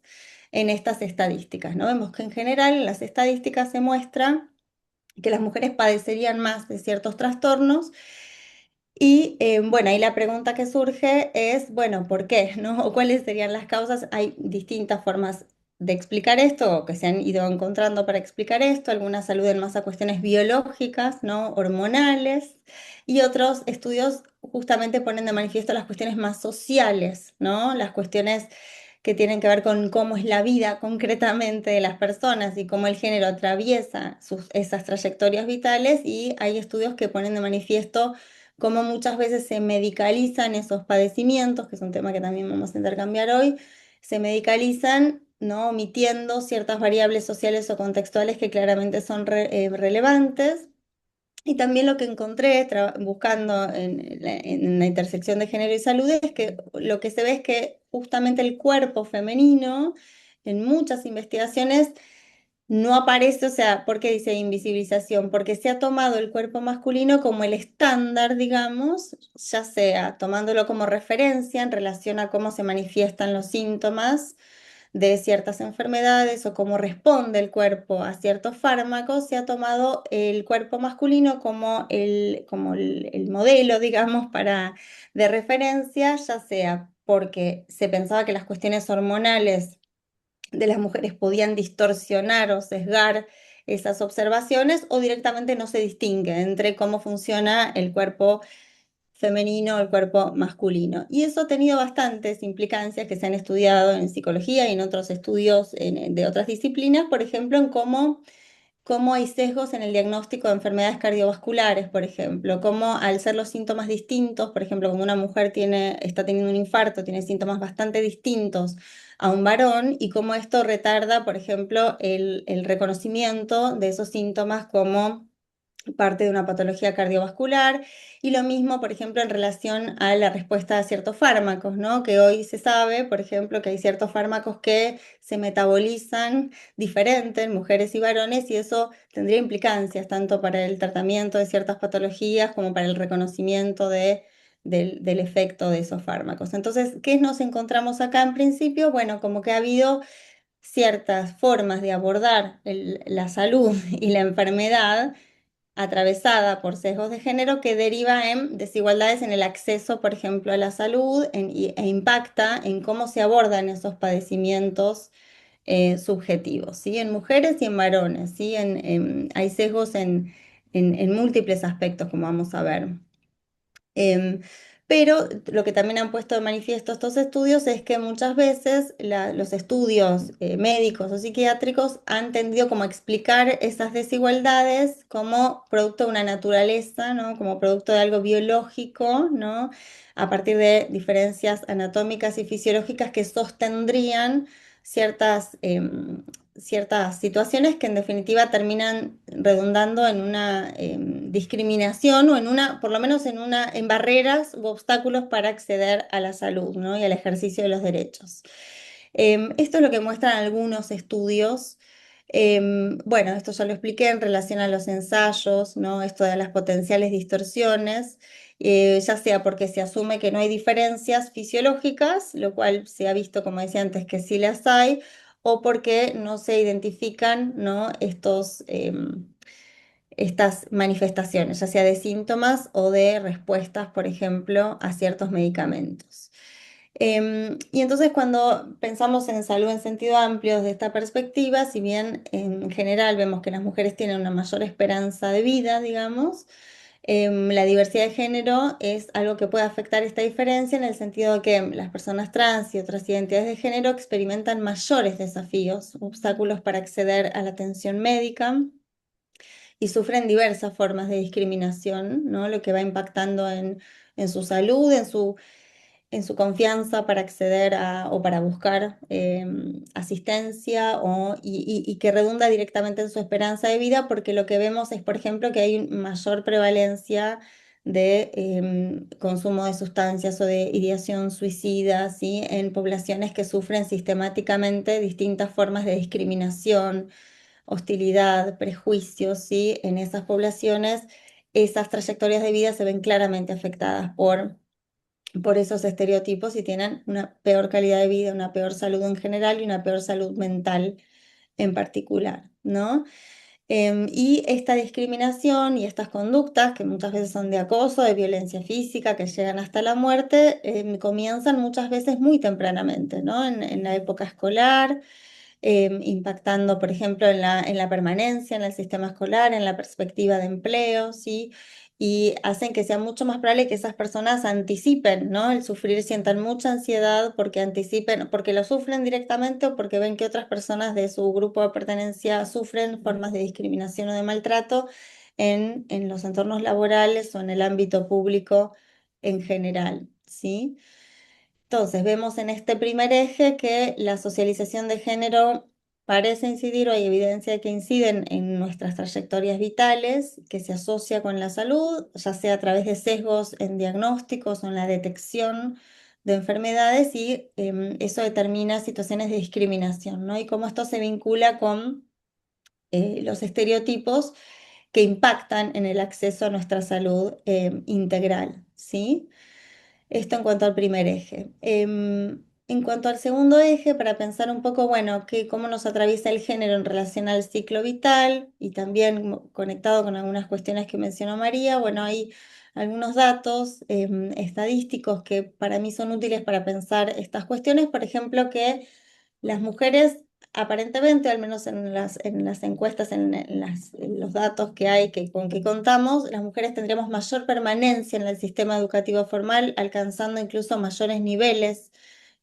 en estas estadísticas, ¿no? Vemos que en general en las estadísticas se muestra que las mujeres padecerían más de ciertos trastornos y bueno, ahí la pregunta que surge es, bueno, ¿por qué? ¿No? ¿O cuáles serían las causas? Hay distintas formas de explicar esto o que se han ido encontrando para explicar esto. Algunas aluden más a cuestiones biológicas, ¿no? Hormonales, y otros estudios justamente ponen de manifiesto las cuestiones más sociales, ¿no? Las cuestiones que tienen que ver con cómo es la vida concretamente de las personas y cómo el género atraviesa esas trayectorias vitales, y hay estudios que ponen de manifiesto cómo muchas veces se medicalizan esos padecimientos, que es un tema que también vamos a intercambiar hoy, se medicalizan, ¿no? Omitiendo ciertas variables sociales o contextuales que claramente son relevantes. Y también lo que encontré buscando en la intersección de género y salud es que lo que se ve es que justamente el cuerpo femenino en muchas investigaciones no aparece. O sea, ¿por qué dice invisibilización? Porque se ha tomado el cuerpo masculino como el estándar, digamos, ya sea tomándolo como referencia en relación a cómo se manifiestan los síntomas de ciertas enfermedades o cómo responde el cuerpo a ciertos fármacos. Se ha tomado el cuerpo masculino como el modelo, digamos, de referencia, ya sea porque se pensaba que las cuestiones hormonales de las mujeres podían distorsionar o sesgar esas observaciones o directamente no se distingue entre cómo funciona el cuerpo femenino o el cuerpo masculino. Y eso ha tenido bastantes implicancias que se han estudiado en psicología y en otros estudios de otras disciplinas, por ejemplo, en cómo hay sesgos en el diagnóstico de enfermedades cardiovasculares, por ejemplo, cómo al ser los síntomas distintos, por ejemplo, como una mujer está teniendo un infarto, tiene síntomas bastante distintos a un varón, y cómo esto retarda, por ejemplo, el reconocimiento de esos síntomas como parte de una patología cardiovascular, y lo mismo, por ejemplo, en relación a la respuesta a ciertos fármacos, ¿no? Que hoy se sabe, por ejemplo, que hay ciertos fármacos que se metabolizan diferente en mujeres y varones, y eso tendría implicancias tanto para el tratamiento de ciertas patologías como para el reconocimiento del efecto de esos fármacos. Entonces, ¿qué nos encontramos acá en principio? Bueno, como que ha habido ciertas formas de abordar la salud y la enfermedad atravesada por sesgos de género que deriva en desigualdades en el acceso, por ejemplo, a la salud e impacta en cómo se abordan esos padecimientos subjetivos, ¿sí? En mujeres y en varones, ¿sí? Hay sesgos en múltiples aspectos, como vamos a ver. Em, pero lo que también han puesto de manifiesto estos estudios es que muchas veces los estudios médicos o psiquiátricos han tendido como a explicar esas desigualdades como producto de una naturaleza, ¿no? Como producto de algo biológico, ¿no? A partir de diferencias anatómicas y fisiológicas que sostendrían ciertas, ciertas situaciones que en definitiva terminan redundando en una discriminación o en una, por lo menos en barreras u obstáculos para acceder a la salud, ¿no? Y al ejercicio de los derechos. Esto es lo que muestran algunos estudios. Bueno, esto ya lo expliqué en relación a los ensayos, ¿no? Esto de las potenciales distorsiones, ya sea porque se asume que no hay diferencias fisiológicas, lo cual se ha visto, como decía antes, que sí las hay, o porque no se identifican, ¿no? Estas manifestaciones, ya sea de síntomas o de respuestas, por ejemplo, a ciertos medicamentos. Y entonces cuando pensamos en salud en sentido amplio desde esta perspectiva, si bien en general vemos que las mujeres tienen una mayor esperanza de vida, digamos, la diversidad de género es algo que puede afectar esta diferencia en el sentido de que las personas trans y otras identidades de género experimentan mayores desafíos, obstáculos para acceder a la atención médica y sufren diversas formas de discriminación, ¿no? Lo que va impactando en su salud, en su confianza para acceder o para buscar asistencia y que redunda directamente en su esperanza de vida, porque lo que vemos es, por ejemplo, que hay mayor prevalencia de consumo de sustancias o de ideación suicida, ¿sí? En poblaciones que sufren sistemáticamente distintas formas de discriminación, hostilidad, prejuicios, ¿sí? En esas poblaciones, esas trayectorias de vida se ven claramente afectadas por esos estereotipos y tienen una peor calidad de vida, una peor salud en general y una peor salud mental en particular, ¿no? Y esta discriminación y estas conductas, que muchas veces son de acoso, de violencia física, que llegan hasta la muerte, comienzan muchas veces muy tempranamente, ¿no? En la época escolar, impactando, por ejemplo, en la permanencia en el sistema escolar, en la perspectiva de empleo, ¿sí? Y hacen que sea mucho más probable que esas personas anticipen, ¿no? El sufrir, sientan mucha ansiedad porque anticipen, porque lo sufren directamente o porque ven que otras personas de su grupo de pertenencia sufren formas de discriminación o de maltrato en los entornos laborales o en el ámbito público en general, ¿sí? Entonces, vemos en este primer eje que la socialización de género parece incidir, o hay evidencia de que inciden en nuestras trayectorias vitales, que se asocia con la salud, ya sea a través de sesgos en diagnósticos o en la detección de enfermedades, y eso determina situaciones de discriminación, ¿no? Y cómo esto se vincula con los estereotipos que impactan en el acceso a nuestra salud integral, ¿sí? Esto en cuanto al primer eje. En cuanto al segundo eje, para pensar un poco, bueno, cómo nos atraviesa el género en relación al ciclo vital y también conectado con algunas cuestiones que mencionó María, bueno, hay algunos datos estadísticos que para mí son útiles para pensar estas cuestiones. Por ejemplo, que las mujeres aparentemente, al menos en las encuestas, en los datos que hay con que contamos, las mujeres tendremos mayor permanencia en el sistema educativo formal, alcanzando incluso mayores niveles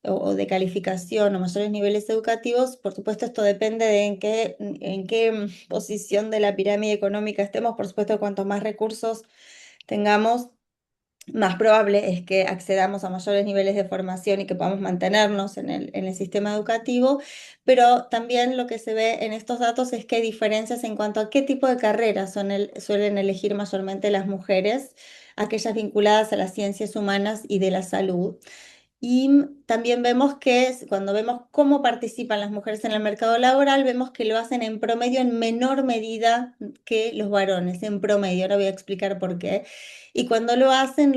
o de calificación o mayores niveles educativos. Por supuesto, esto depende de en qué posición de la pirámide económica estemos. Por supuesto, cuanto más recursos tengamos, más probable es que accedamos a mayores niveles de formación y que podamos mantenernos en el sistema educativo, pero también lo que se ve en estos datos es que hay diferencias en cuanto a qué tipo de carreras suelen elegir mayormente las mujeres, aquellas vinculadas a las ciencias humanas y de la salud. Y también vemos cuando vemos cómo participan las mujeres en el mercado laboral, vemos que lo hacen en promedio en menor medida que los varones, en promedio. Ahora voy a explicar por qué. Y cuando lo hacen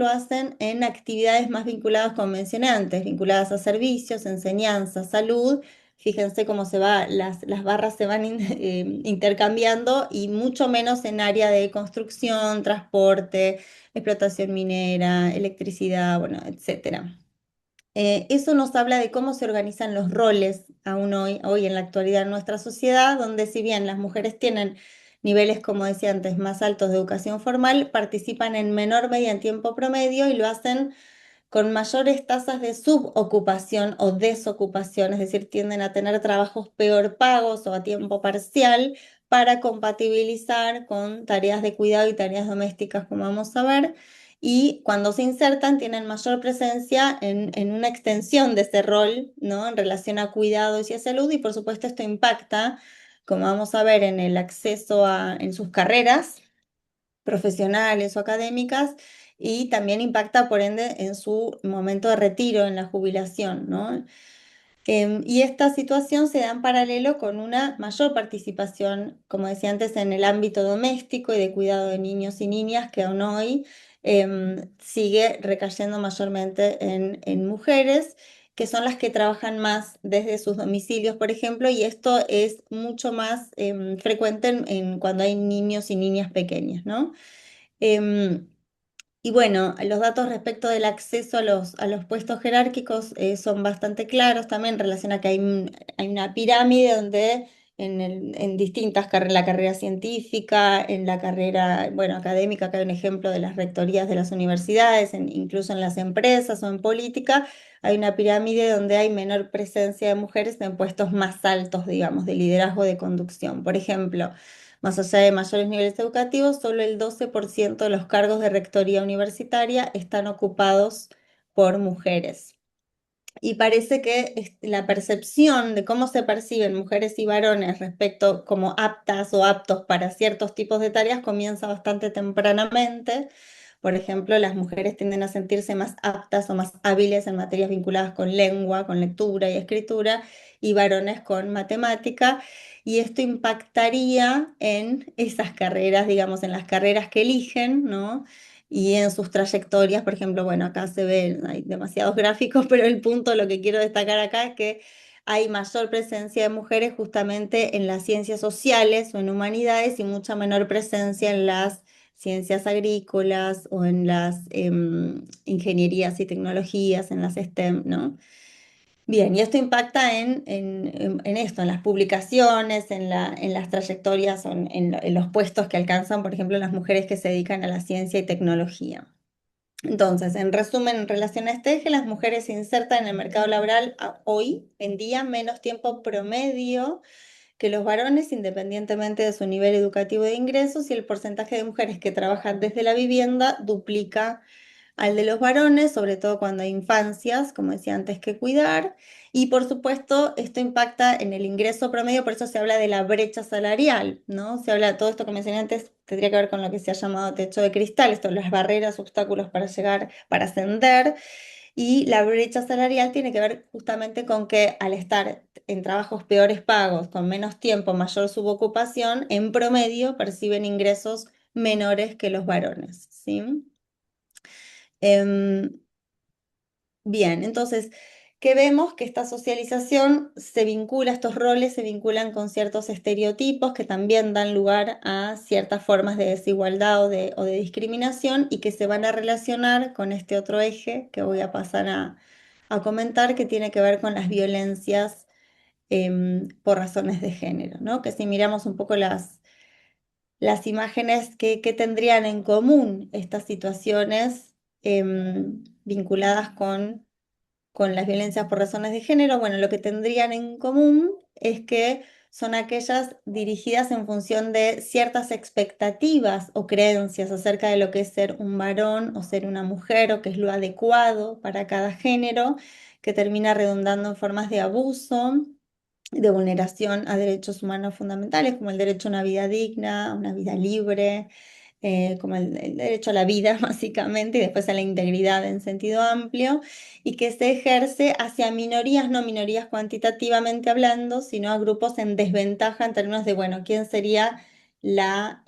en actividades más vinculadas con mencioné antes, vinculadas a servicios, enseñanza, salud. Fíjense cómo las barras se van intercambiando y mucho menos en área de construcción, transporte, explotación minera, electricidad, bueno, etcétera. Eso nos habla de cómo se organizan los roles aún hoy en la actualidad en nuestra sociedad, donde si bien las mujeres tienen niveles, como decía antes, más altos de educación formal, participan en menor medida en tiempo promedio y lo hacen con mayores tasas de subocupación o desocupación, es decir, tienden a tener trabajos peor pagos o a tiempo parcial para compatibilizar con tareas de cuidado y tareas domésticas, como vamos a ver. Y cuando se insertan, tienen mayor presencia en una extensión de ese rol, ¿no? En relación a cuidados y a salud, y por supuesto esto impacta, como vamos a ver, en el acceso en sus carreras profesionales o académicas, y también impacta, por ende, en su momento de retiro, en la jubilación, ¿no? Y esta situación se da en paralelo con una mayor participación, como decía antes, en el ámbito doméstico y de cuidado de niños y niñas, que aún hoy sigue recayendo mayormente en mujeres, que son las que trabajan más desde sus domicilios, por ejemplo, y esto es mucho más frecuente cuando hay niños y niñas pequeñas, ¿no? Em, y bueno, los datos respecto del acceso a los puestos jerárquicos son bastante claros también en relación a que hay una pirámide donde en distintas carreras, la carrera científica, en la carrera, bueno, académica, acá hay un ejemplo de las rectorías de las universidades, incluso en las empresas o en política, hay una pirámide donde hay menor presencia de mujeres en puestos más altos, digamos, de liderazgo de conducción. Por ejemplo, más allá de mayores niveles educativos, solo el 12% de los cargos de rectoría universitaria están ocupados por mujeres. Y parece que la percepción de cómo se perciben mujeres y varones respecto como aptas o aptos para ciertos tipos de tareas comienza bastante tempranamente. Por ejemplo, las mujeres tienden a sentirse más aptas o más hábiles en materias vinculadas con lengua, con lectura y escritura, y varones con matemática. Y esto impactaría en esas carreras, digamos, en las carreras que eligen, ¿no? Y en sus trayectorias, por ejemplo, bueno, acá se ven, hay demasiados gráficos, pero el punto, lo que quiero destacar acá es que hay mayor presencia de mujeres justamente en las ciencias sociales o en humanidades y mucha menor presencia en las ciencias agrícolas o en las ingenierías y tecnologías, en las STEM, ¿no? Bien, y esto impacta en esto, en las publicaciones, en las trayectorias, o en los puestos que alcanzan, por ejemplo, las mujeres que se dedican a la ciencia y tecnología. Entonces, en resumen, en relación a este eje, las mujeres se insertan en el mercado laboral hoy en día menos tiempo promedio que los varones, independientemente de su nivel educativo de ingresos, y el porcentaje de mujeres que trabajan desde la vivienda duplica al de los varones, sobre todo cuando hay infancias, como decía antes, que cuidar. Y por supuesto, esto impacta en el ingreso promedio, por eso se habla de la brecha salarial, ¿no? Se habla, todo esto que mencioné antes, tendría que ver con lo que se ha llamado techo de cristal, esto, las barreras, obstáculos para llegar, para ascender. Y la brecha salarial tiene que ver justamente con que al estar en trabajos peores pagos, con menos tiempo, mayor subocupación, en promedio perciben ingresos menores que los varones, ¿sí? Em, Bien, entonces, ¿qué vemos? Que esta socialización se vincula, estos roles se vinculan con ciertos estereotipos que también dan lugar a ciertas formas de desigualdad o de discriminación y que se van a relacionar con este otro eje que voy a pasar a comentar, que tiene que ver con las violencias por razones de género, ¿no? Que si miramos un poco las imágenes que tendrían en común estas situaciones vinculadas con las violencias por razones de género, bueno, lo que tendrían en común es que son aquellas dirigidas en función de ciertas expectativas o creencias acerca de lo que es ser un varón o ser una mujer o qué es lo adecuado para cada género, que termina redundando en formas de abuso, de vulneración a derechos humanos fundamentales, como el derecho a una vida digna, a una vida libre, como el derecho a la vida, básicamente, y después a la integridad en sentido amplio, y que se ejerce hacia minorías, no minorías cuantitativamente hablando, sino a grupos en desventaja en términos de, bueno, quién sería la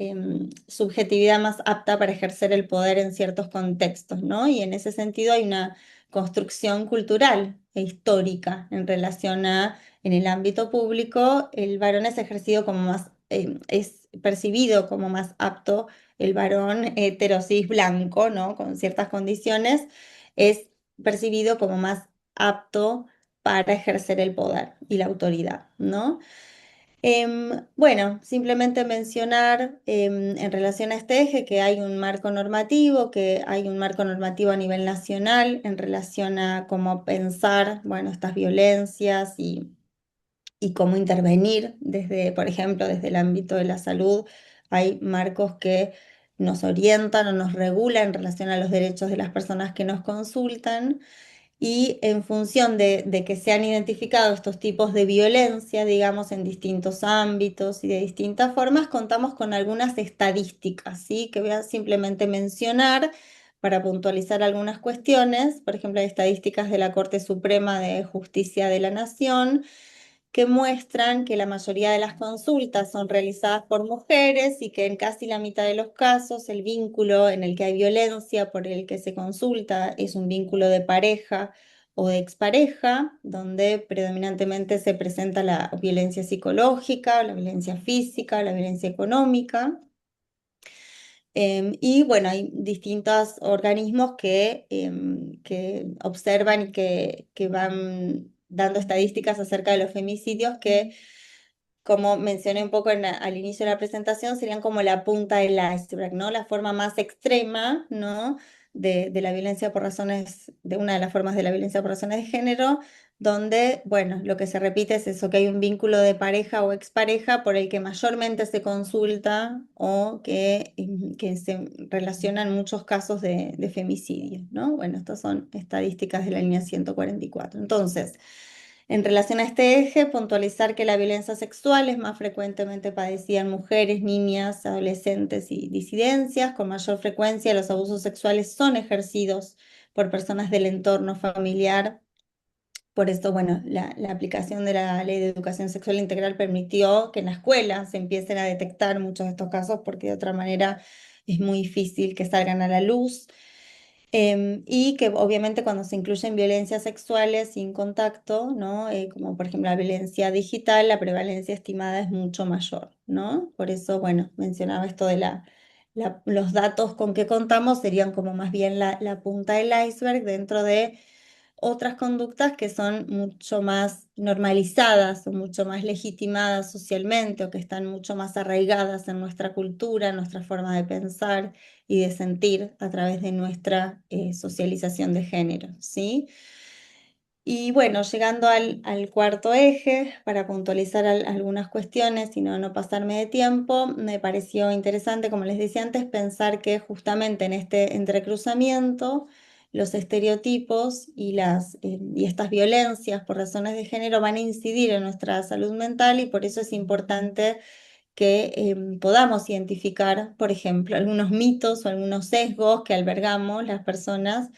subjetividad más apta para ejercer el poder en ciertos contextos, ¿no? Y en ese sentido hay una construcción cultural e histórica en relación a, en el ámbito público, el varón es ejercido como más, es percibido como más apto, el varón heterosis blanco, ¿no? Con ciertas condiciones, es percibido como más apto para ejercer el poder y la autoridad, ¿no? Bueno, simplemente mencionar en relación a este eje que hay un marco normativo, que hay un marco normativo a nivel nacional en relación a cómo pensar, bueno, estas violencias y cómo intervenir desde, por ejemplo, desde el ámbito de la salud. Hay marcos que nos orientan o nos regulan en relación a los derechos de las personas que nos consultan. Y en función de que se han identificado estos tipos de violencia, digamos, en distintos ámbitos y de distintas formas, contamos con algunas estadísticas, ¿sí? Que voy a simplemente mencionar para puntualizar algunas cuestiones. Por ejemplo, hay estadísticas de la Corte Suprema de Justicia de la Nación que muestran que la mayoría de las consultas son realizadas por mujeres y que en casi la mitad de los casos el vínculo en el que hay violencia por el que se consulta es un vínculo de pareja o de expareja, donde predominantemente se presenta la violencia psicológica, la violencia física, la violencia económica. Y bueno, hay distintos organismos que observan y que van dando estadísticas acerca de los femicidios que, como mencioné un poco al inicio de la presentación, serían como la punta del iceberg, ¿no? La forma más extrema, ¿no? De la violencia por razones, de una de las formas de la violencia por razones de género, donde, bueno, lo que se repite es eso, que hay un vínculo de pareja o expareja por el que mayormente se consulta o que se relacionan muchos casos de femicidio, ¿no? Bueno, estas son estadísticas de la línea 144. Entonces, en relación a este eje, puntualizar que la violencia sexual es más frecuentemente padecida en mujeres, niñas, adolescentes y disidencias. Con mayor frecuencia, los abusos sexuales son ejercidos por personas del entorno familiar. Por esto, bueno, la aplicación de la Ley de Educación Sexual Integral permitió que en la escuela se empiecen a detectar muchos de estos casos porque de otra manera es muy difícil que salgan a la luz. Y que obviamente cuando se incluyen violencias sexuales sin contacto, ¿no? Como por ejemplo la violencia digital, la prevalencia estimada es mucho mayor, ¿no? Por eso, bueno, mencionaba esto de los datos con que contamos serían como más bien la punta del iceberg dentro de otras conductas que son mucho más normalizadas o mucho más legitimadas socialmente o que están mucho más arraigadas en nuestra cultura, en nuestra forma de pensar y de sentir a través de nuestra socialización de género, ¿sí? Y bueno, llegando al cuarto eje, para puntualizar algunas cuestiones y no pasarme de tiempo, me pareció interesante, como les decía antes, pensar que justamente en este entrecruzamiento, los estereotipos y estas violencias por razones de género van a incidir en nuestra salud mental y por eso es importante que podamos identificar, por ejemplo, algunos mitos o algunos sesgos que albergamos las personas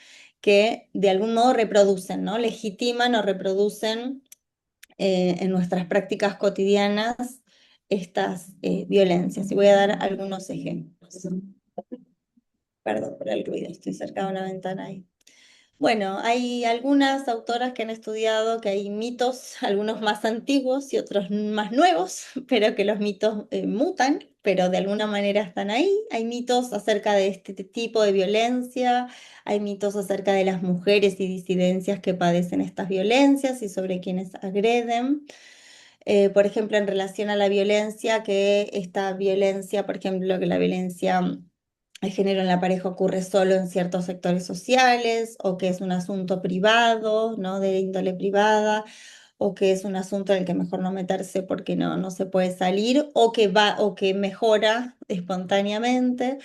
que de algún modo reproducen, ¿no? Legitiman o reproducen en nuestras prácticas cotidianas estas violencias. Y voy a dar algunos ejemplos. Perdón por el ruido, estoy cerca de una ventana ahí. Bueno, hay algunas autoras que han estudiado que hay mitos, algunos más antiguos y otros más nuevos, pero que los mitos mutan, pero de alguna manera están ahí. Hay mitos acerca de este tipo de violencia, hay mitos acerca de las mujeres y disidencias que padecen estas violencias y sobre quienes agreden. Por ejemplo, en relación a la violencia, que esta violencia, por ejemplo, que la violencia de género en la pareja ocurre solo en ciertos sectores sociales, o que es un asunto privado, ¿no? De índole privada, o que es un asunto en el que mejor no meterse porque no se puede salir, o que mejora espontáneamente,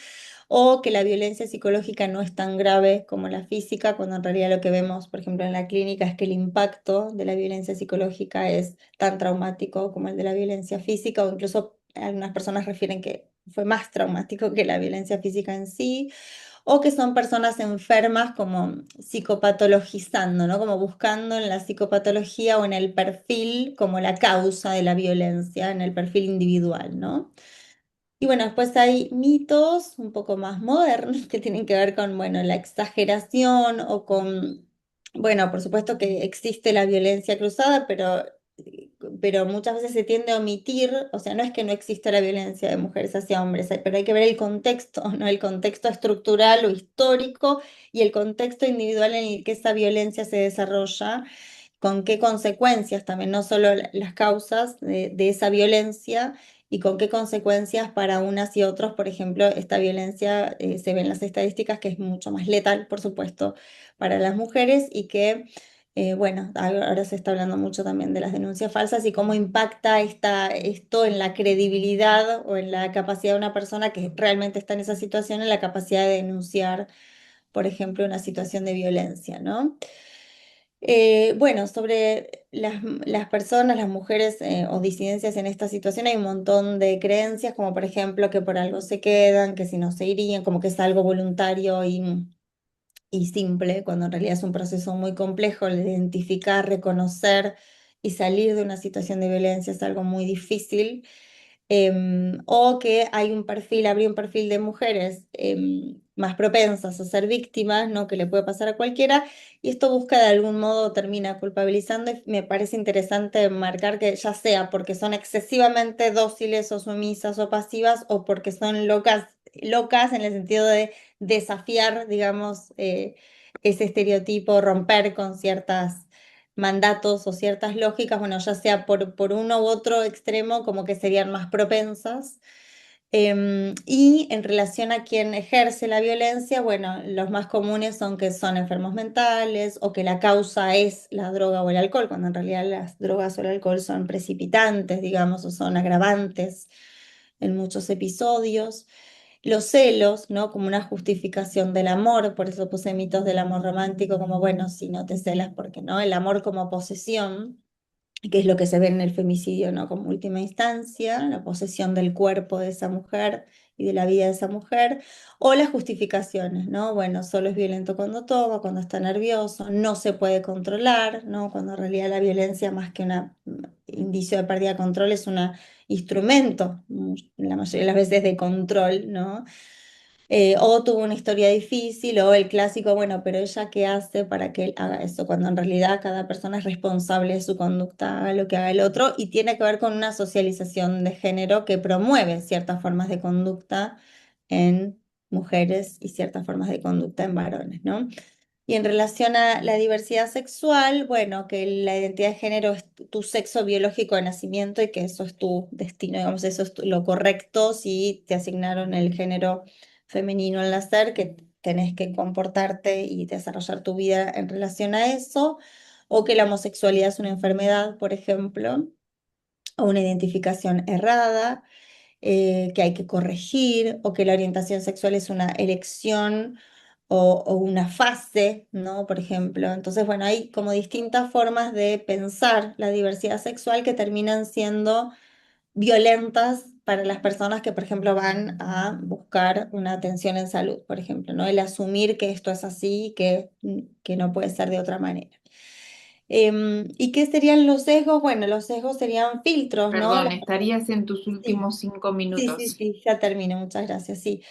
o que la violencia psicológica no es tan grave como la física, cuando en realidad lo que vemos, por ejemplo, en la clínica es que el impacto de la violencia psicológica es tan traumático como el de la violencia física, o incluso algunas personas refieren que fue más traumático que la violencia física en sí, o que son personas enfermas como psicopatologizando, ¿no? Como buscando en la psicopatología o en el perfil como la causa de la violencia, en el perfil individual, ¿no? Y bueno, después hay mitos un poco más modernos que tienen que ver con, bueno, la exageración o con, bueno, por supuesto que existe la violencia cruzada, pero muchas veces se tiende a omitir, o sea, no es que no exista la violencia de mujeres hacia hombres, pero hay que ver el contexto, ¿no? El contexto estructural o histórico y el contexto individual en el que esa violencia se desarrolla, con qué consecuencias también, no solo las causas de esa violencia y con qué consecuencias para unas y otros. Por ejemplo, esta violencia se ve en las estadísticas que es mucho más letal, por supuesto, para las mujeres y que, bueno, ahora se está hablando mucho también de las denuncias falsas y cómo impacta esto en la credibilidad o en la capacidad de una persona que realmente está en esa situación, en la capacidad de denunciar, por ejemplo, una situación de violencia, ¿no? Bueno, sobre las personas, las mujeres o disidencias en esta situación, hay un montón de creencias, como por ejemplo que por algo se quedan, que si no se irían, como que es algo voluntario y simple, cuando en realidad es un proceso muy complejo, el de identificar, reconocer y salir de una situación de violencia es algo muy difícil. O que hay un perfil, habría un perfil de mujeres más propensas a ser víctimas, ¿no? Que le puede pasar a cualquiera, y esto busca de algún modo, termina culpabilizando, y me parece interesante marcar que ya sea porque son excesivamente dóciles o sumisas o pasivas, o porque son locas, locas en el sentido de desafiar, digamos, ese estereotipo, romper con ciertas mandatos o ciertas lógicas, bueno, ya sea por uno u otro extremo, como que serían más propensas. Y en relación a quien ejerce la violencia, bueno, los más comunes son que son enfermos mentales o que la causa es la droga o el alcohol, cuando en realidad las drogas o el alcohol son precipitantes, digamos, o son agravantes en muchos episodios. Los celos, ¿no? Como una justificación del amor, por eso puse mitos del amor romántico, como, bueno, si no te celas, porque no, el amor como posesión, que es lo que se ve en el femicidio, ¿no? Como última instancia, la posesión del cuerpo de esa mujer y de la vida de esa mujer, o las justificaciones, ¿no? Bueno, solo es violento cuando toma, cuando está nervioso, no se puede controlar, ¿no? Cuando en realidad la violencia, más que un indicio de pérdida de control, es un instrumento, la mayoría de las veces de control, ¿no? O tuvo una historia difícil, o el clásico, bueno, pero ella qué hace para que él haga eso, cuando en realidad cada persona es responsable de su conducta, haga lo que haga el otro, y tiene que ver con una socialización de género que promueve ciertas formas de conducta en mujeres y ciertas formas de conducta en varones, ¿no? Y en relación a la diversidad sexual, bueno, que la identidad de género es tu sexo biológico de nacimiento y que eso es tu destino, digamos, eso es lo correcto si te asignaron el género femenino al nacer, que tenés que comportarte y desarrollar tu vida en relación a eso, o que la homosexualidad es una enfermedad, por ejemplo, o una identificación errada que hay que corregir, o que la orientación sexual es una elección o una fase, ¿no? Por ejemplo. Entonces, bueno, hay como distintas formas de pensar la diversidad sexual que terminan siendo violentas para las personas que, por ejemplo, van a buscar una atención en salud, por ejemplo, ¿no? El asumir que esto es así, que no puede ser de otra manera. ¿Y qué serían los sesgos? Bueno, los sesgos serían filtros, ¿no? Perdón, estarías en tus Sí. últimos cinco Sí, sí, minutos. sí, ya termino, muchas gracias. Sí,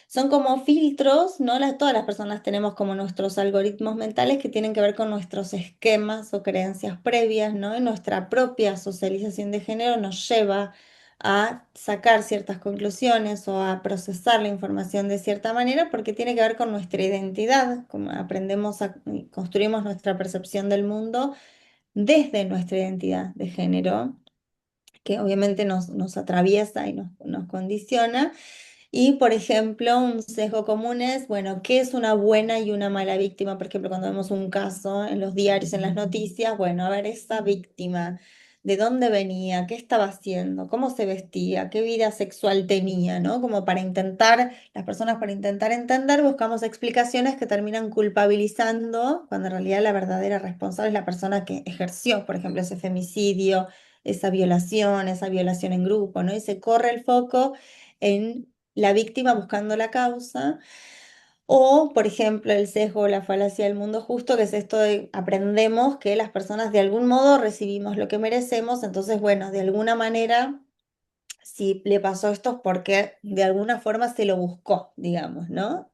son como filtros, ¿no? Todas las personas tenemos como nuestros algoritmos mentales que tienen que ver con nuestros esquemas o creencias previas, ¿no? Y nuestra propia socialización de género nos lleva a sacar ciertas conclusiones o a procesar la información de cierta manera porque tiene que ver con nuestra identidad, como aprendemos y construimos nuestra percepción del mundo desde nuestra identidad de género. que obviamente nos atraviesa y nos condiciona. Y, por ejemplo, un sesgo común es, bueno, ¿qué es una buena y una mala víctima? Por ejemplo, cuando vemos un caso en los diarios, en las noticias, bueno, a ver, esa víctima, ¿de dónde venía? ¿Qué estaba haciendo? ¿Cómo se vestía? ¿Qué vida sexual tenía? ¿No? Como para intentar, las personas para intentar entender, buscamos explicaciones que terminan culpabilizando, cuando en realidad la verdadera responsable es la persona que ejerció, por ejemplo, ese femicidio, esa violación en grupo, ¿no? Y se corre el foco en la víctima buscando la causa, o, por ejemplo, el sesgo o la falacia del mundo justo, que es esto de aprendemos que las personas de algún modo recibimos lo que merecemos, entonces, bueno, de alguna manera, si le pasó esto es porque de alguna forma se lo buscó, digamos, ¿no?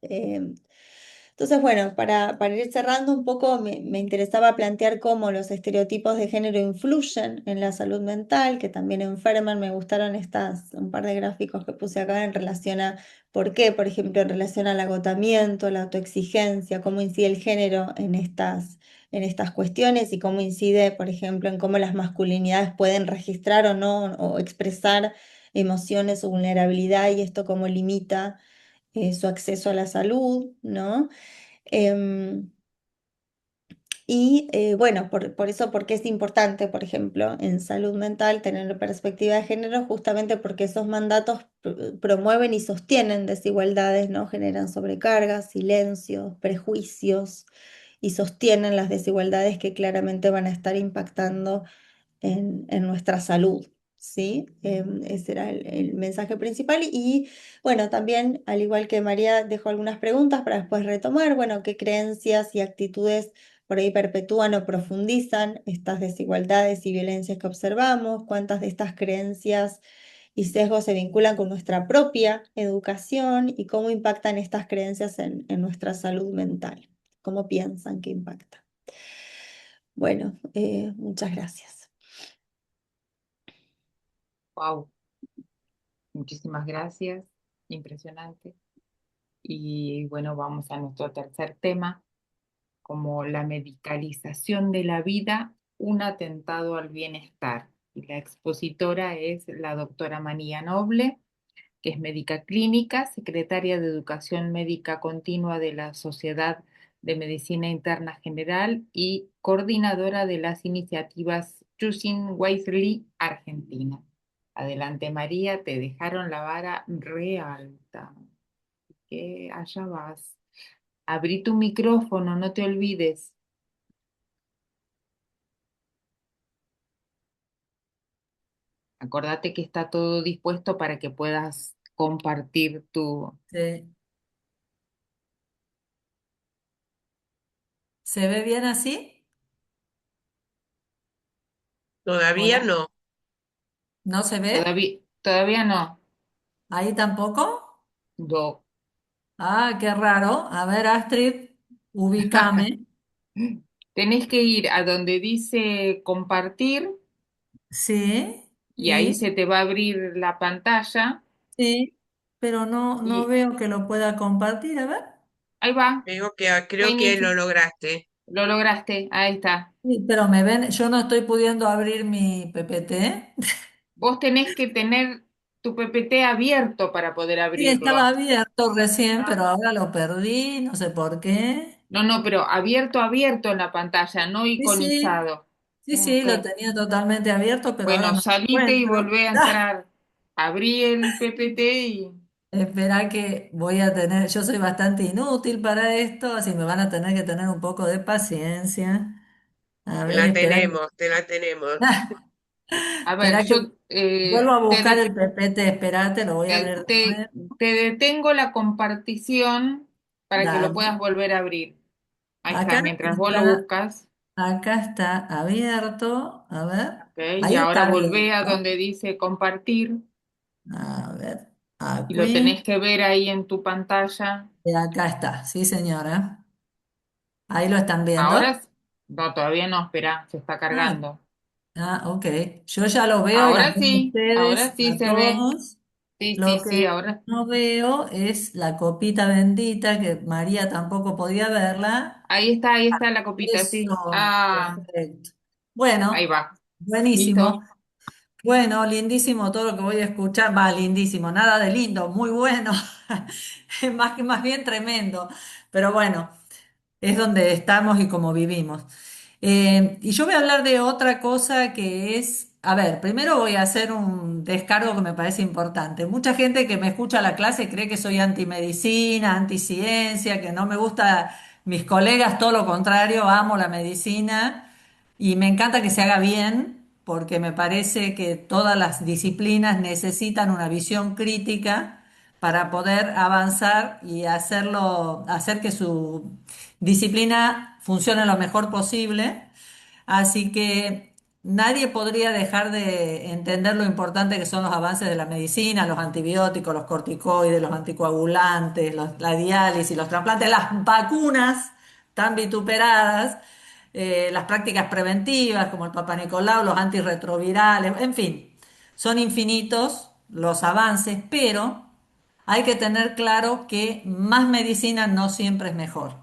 Entonces, bueno, para ir cerrando un poco, me interesaba plantear cómo los estereotipos de género influyen en la salud mental, que también enferman. Me gustaron un par de gráficos que puse acá en relación a por qué, por ejemplo, en relación al agotamiento, la autoexigencia, cómo incide el género en estas cuestiones y cómo incide, por ejemplo, en cómo las masculinidades pueden registrar o no, o expresar emociones o vulnerabilidad y esto cómo limita su acceso a la salud, ¿no? Em, bueno, por eso, porque es importante, por ejemplo, en salud mental tener perspectiva de género, justamente porque esos mandatos promueven y sostienen desigualdades, ¿no? Generan sobrecargas, silencios, prejuicios y sostienen las desigualdades que claramente van a estar impactando en nuestra salud, ¿sí? Ese era el mensaje principal. Y bueno, también, al igual que María, dejó algunas preguntas para después retomar, bueno, qué creencias y actitudes por ahí perpetúan o profundizan estas desigualdades y violencias que observamos, cuántas de estas creencias y sesgos se vinculan con nuestra propia educación y cómo impactan estas creencias en nuestra salud mental, cómo piensan que impacta. Bueno, muchas gracias. Wow, muchísimas gracias. Impresionante. Y bueno, vamos a nuestro tercer tema, como la medicalización de la vida, un atentado al bienestar. Y la expositora es la doctora Manía Noble, que es médica clínica, secretaria de Educación Médica Continua de la Sociedad de Medicina Interna General y coordinadora de las iniciativas Choosing Wisely Argentina. Adelante, María, te dejaron la vara re alta. Que allá vas. Abrí tu micrófono, no te olvides. Acordate que está todo dispuesto para que puedas compartir tu... Sí. ¿Se ve bien así? Todavía Hola. no. ¿No se ve? Todavía no. ¿Ahí tampoco? Do. Ah, qué raro. A ver, Astrid, ubícame. Tenés que ir a donde dice compartir Sí, y ahí y se te va a abrir la pantalla sí, pero no y veo que lo pueda compartir. A ver. ahí va. Creo que lo Buenísimo. lograste. Lo lograste. Ahí está. Sí, pero me ven, yo no estoy pudiendo abrir mi PPT. Vos tenés que tener tu PPT abierto para poder Sí, estaba abrirlo. abierto recién, pero ahora lo perdí, no sé por qué. No, no, pero abierto, abierto en la pantalla, no Sí, sí, iconizado. sí, sí, Ok. lo tenía totalmente abierto, pero ahora Bueno, no lo salite y encuentro. volvé a Ah, entrar. Abrí el PPT y espera que voy a tener, yo soy bastante inútil para esto, así me van a tener que tener un poco de paciencia. A Te ver, la espera, tenemos, te la tenemos. a ver, espera que yo vuelvo a buscar el PPT, espérate, lo voy a te, abrir de te- nuevo. te detengo la compartición para que lo puedas Dale. volver a abrir. Ahí está, Acá mientras vos lo está, buscas. acá está abierto. A ver, Ok, y ahí ahora está volvé a abierto. donde dice compartir A ver, y lo aquí, tenés que ver ahí en tu pantalla. y acá está, sí señora. Ahí lo están Ahora, viendo. no, todavía no, espera, se está Ah, cargando. ok. Yo ya lo veo y las veo a Ahora ustedes, sí a se ve. todos. Sí, sí, Lo sí, que ahora. no veo es la copita bendita, que María tampoco podía verla. Ahí está la copita, sí. Eso, Ah, perfecto. ahí Bueno, va. buenísimo. Listo. Bueno, lindísimo todo lo que voy a escuchar. Va, lindísimo, nada de lindo, muy bueno. Más bien tremendo. Pero bueno, es donde estamos y como vivimos. Y yo voy a hablar de otra cosa que es, a ver, primero voy a hacer un descargo que me parece importante. Mucha gente que me escucha la clase cree que soy antimedicina, anticiencia, que no me gusta mis colegas, todo lo contrario, amo la medicina y me encanta que se haga bien, porque me parece que todas las disciplinas necesitan una visión crítica para poder avanzar y hacer que su disciplina funcione lo mejor posible. Así que nadie podría dejar de entender lo importante que son los avances de la medicina, los antibióticos, los corticoides, los anticoagulantes, la diálisis, los trasplantes, las vacunas tan vituperadas, las prácticas preventivas como el Papa Nicolau, los antirretrovirales, en fin, son infinitos los avances, pero hay que tener claro que más medicina no siempre es mejor.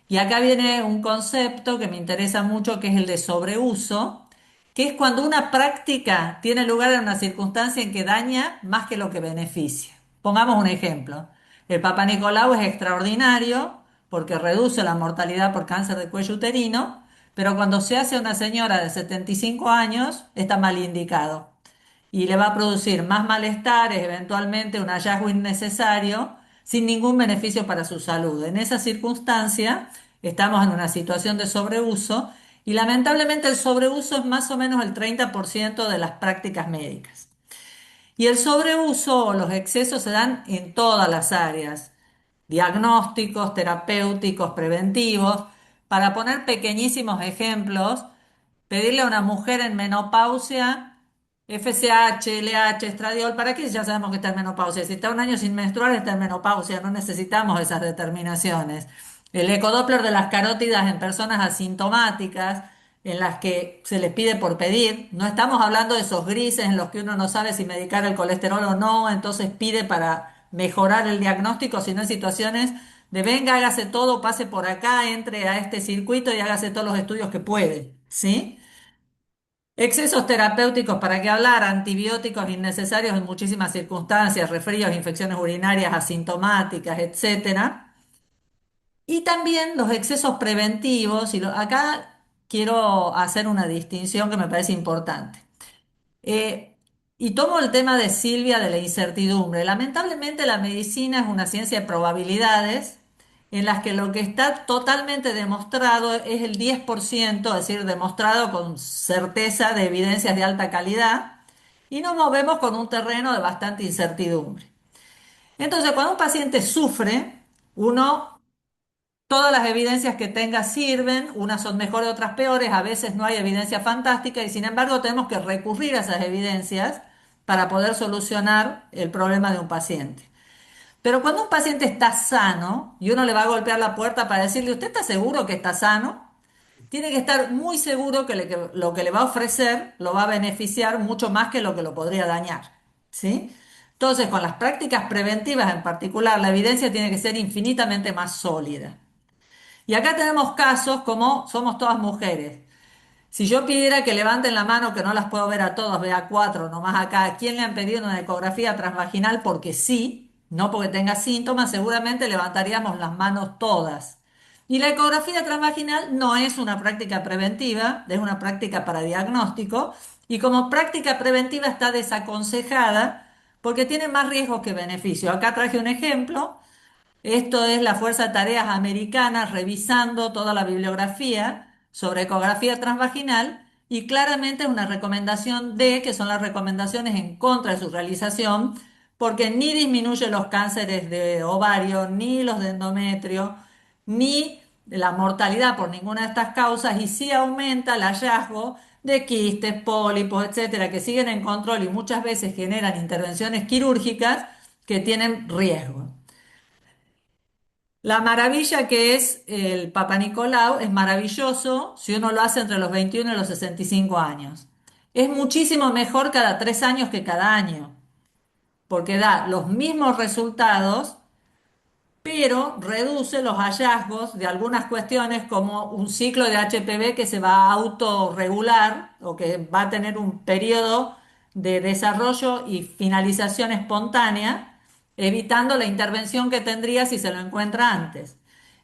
Y acá viene un concepto que me interesa mucho, que es el de sobreuso, que es cuando una práctica tiene lugar en una circunstancia en que daña más que lo que beneficia. Pongamos un ejemplo. El Papa Nicolau es extraordinario porque reduce la mortalidad por cáncer de cuello uterino, pero cuando se hace a una señora de 75 años está mal indicado y le va a producir más malestares, eventualmente un hallazgo innecesario, sin ningún beneficio para su salud. En esa circunstancia, estamos en una situación de sobreuso y lamentablemente el sobreuso es más o menos el 30% de las prácticas médicas. Y el sobreuso o los excesos se dan en todas las áreas, diagnósticos, terapéuticos, preventivos. Para poner pequeñísimos ejemplos, pedirle a una mujer en menopausia FSH, LH, estradiol, ¿para qué? Ya sabemos que está en menopausia. Si está un año sin menstruar, está en menopausia. No necesitamos esas determinaciones. El ecodoppler de las carótidas en personas asintomáticas, en las que se les pide por pedir. No estamos hablando de esos grises en los que uno no sabe si medicar el colesterol o no, entonces pide para mejorar el diagnóstico, sino en situaciones de venga, hágase todo, pase por acá, entre a este circuito y hágase todos los estudios que puede, ¿sí? Excesos terapéuticos, ¿para qué hablar? Antibióticos innecesarios en muchísimas circunstancias, resfríos, infecciones urinarias asintomáticas, etcétera. Y también los excesos preventivos, acá quiero hacer una distinción que me parece importante. Eh, y tomo el tema de Silvia de la incertidumbre. Lamentablemente la medicina es una ciencia de probabilidades en las que lo que está totalmente demostrado es el 10%, es decir, demostrado con certeza de evidencias de alta calidad, y nos movemos con un terreno de bastante incertidumbre. Entonces, cuando un paciente sufre, uno todas las evidencias que tenga sirven, unas son mejores, otras peores, a veces no hay evidencia fantástica y sin embargo tenemos que recurrir a esas evidencias para poder solucionar el problema de un paciente. Pero cuando un paciente está sano y uno le va a golpear la puerta para decirle, ¿usted está seguro que está sano? Tiene que estar muy seguro que lo que le va a ofrecer lo va a beneficiar mucho más que lo que lo podría dañar. ¿Sí? Entonces, con las prácticas preventivas en particular, la evidencia tiene que ser infinitamente más sólida. Y acá tenemos casos como somos todas mujeres. Si yo pidiera que levanten la mano, que no las puedo ver a todas, vea cuatro nomás acá, ¿a quién le han pedido una ecografía transvaginal? Porque sí, no porque tenga síntomas, seguramente levantaríamos las manos todas. Y la ecografía transvaginal no es una práctica preventiva, es una práctica para diagnóstico, y como práctica preventiva está desaconsejada porque tiene más riesgos que beneficios. Acá traje un ejemplo. Esto es la Fuerza de Tareas Americana revisando toda la bibliografía sobre ecografía transvaginal y claramente es una recomendación D, que son las recomendaciones en contra de su realización, porque ni disminuye los cánceres de ovario, ni los de endometrio, ni la mortalidad por ninguna de estas causas y sí aumenta el hallazgo de quistes, pólipos, etcétera, que siguen en control y muchas veces generan intervenciones quirúrgicas que tienen riesgo. La maravilla que es el Papa Nicolau es maravilloso si uno lo hace entre los 21 y los 65 años. Es muchísimo mejor cada 3 años que cada año, porque da los mismos resultados, pero reduce los hallazgos de algunas cuestiones como un ciclo de HPV que se va a autorregular o que va a tener un periodo de desarrollo y finalización espontánea, evitando la intervención que tendría si se lo encuentra antes.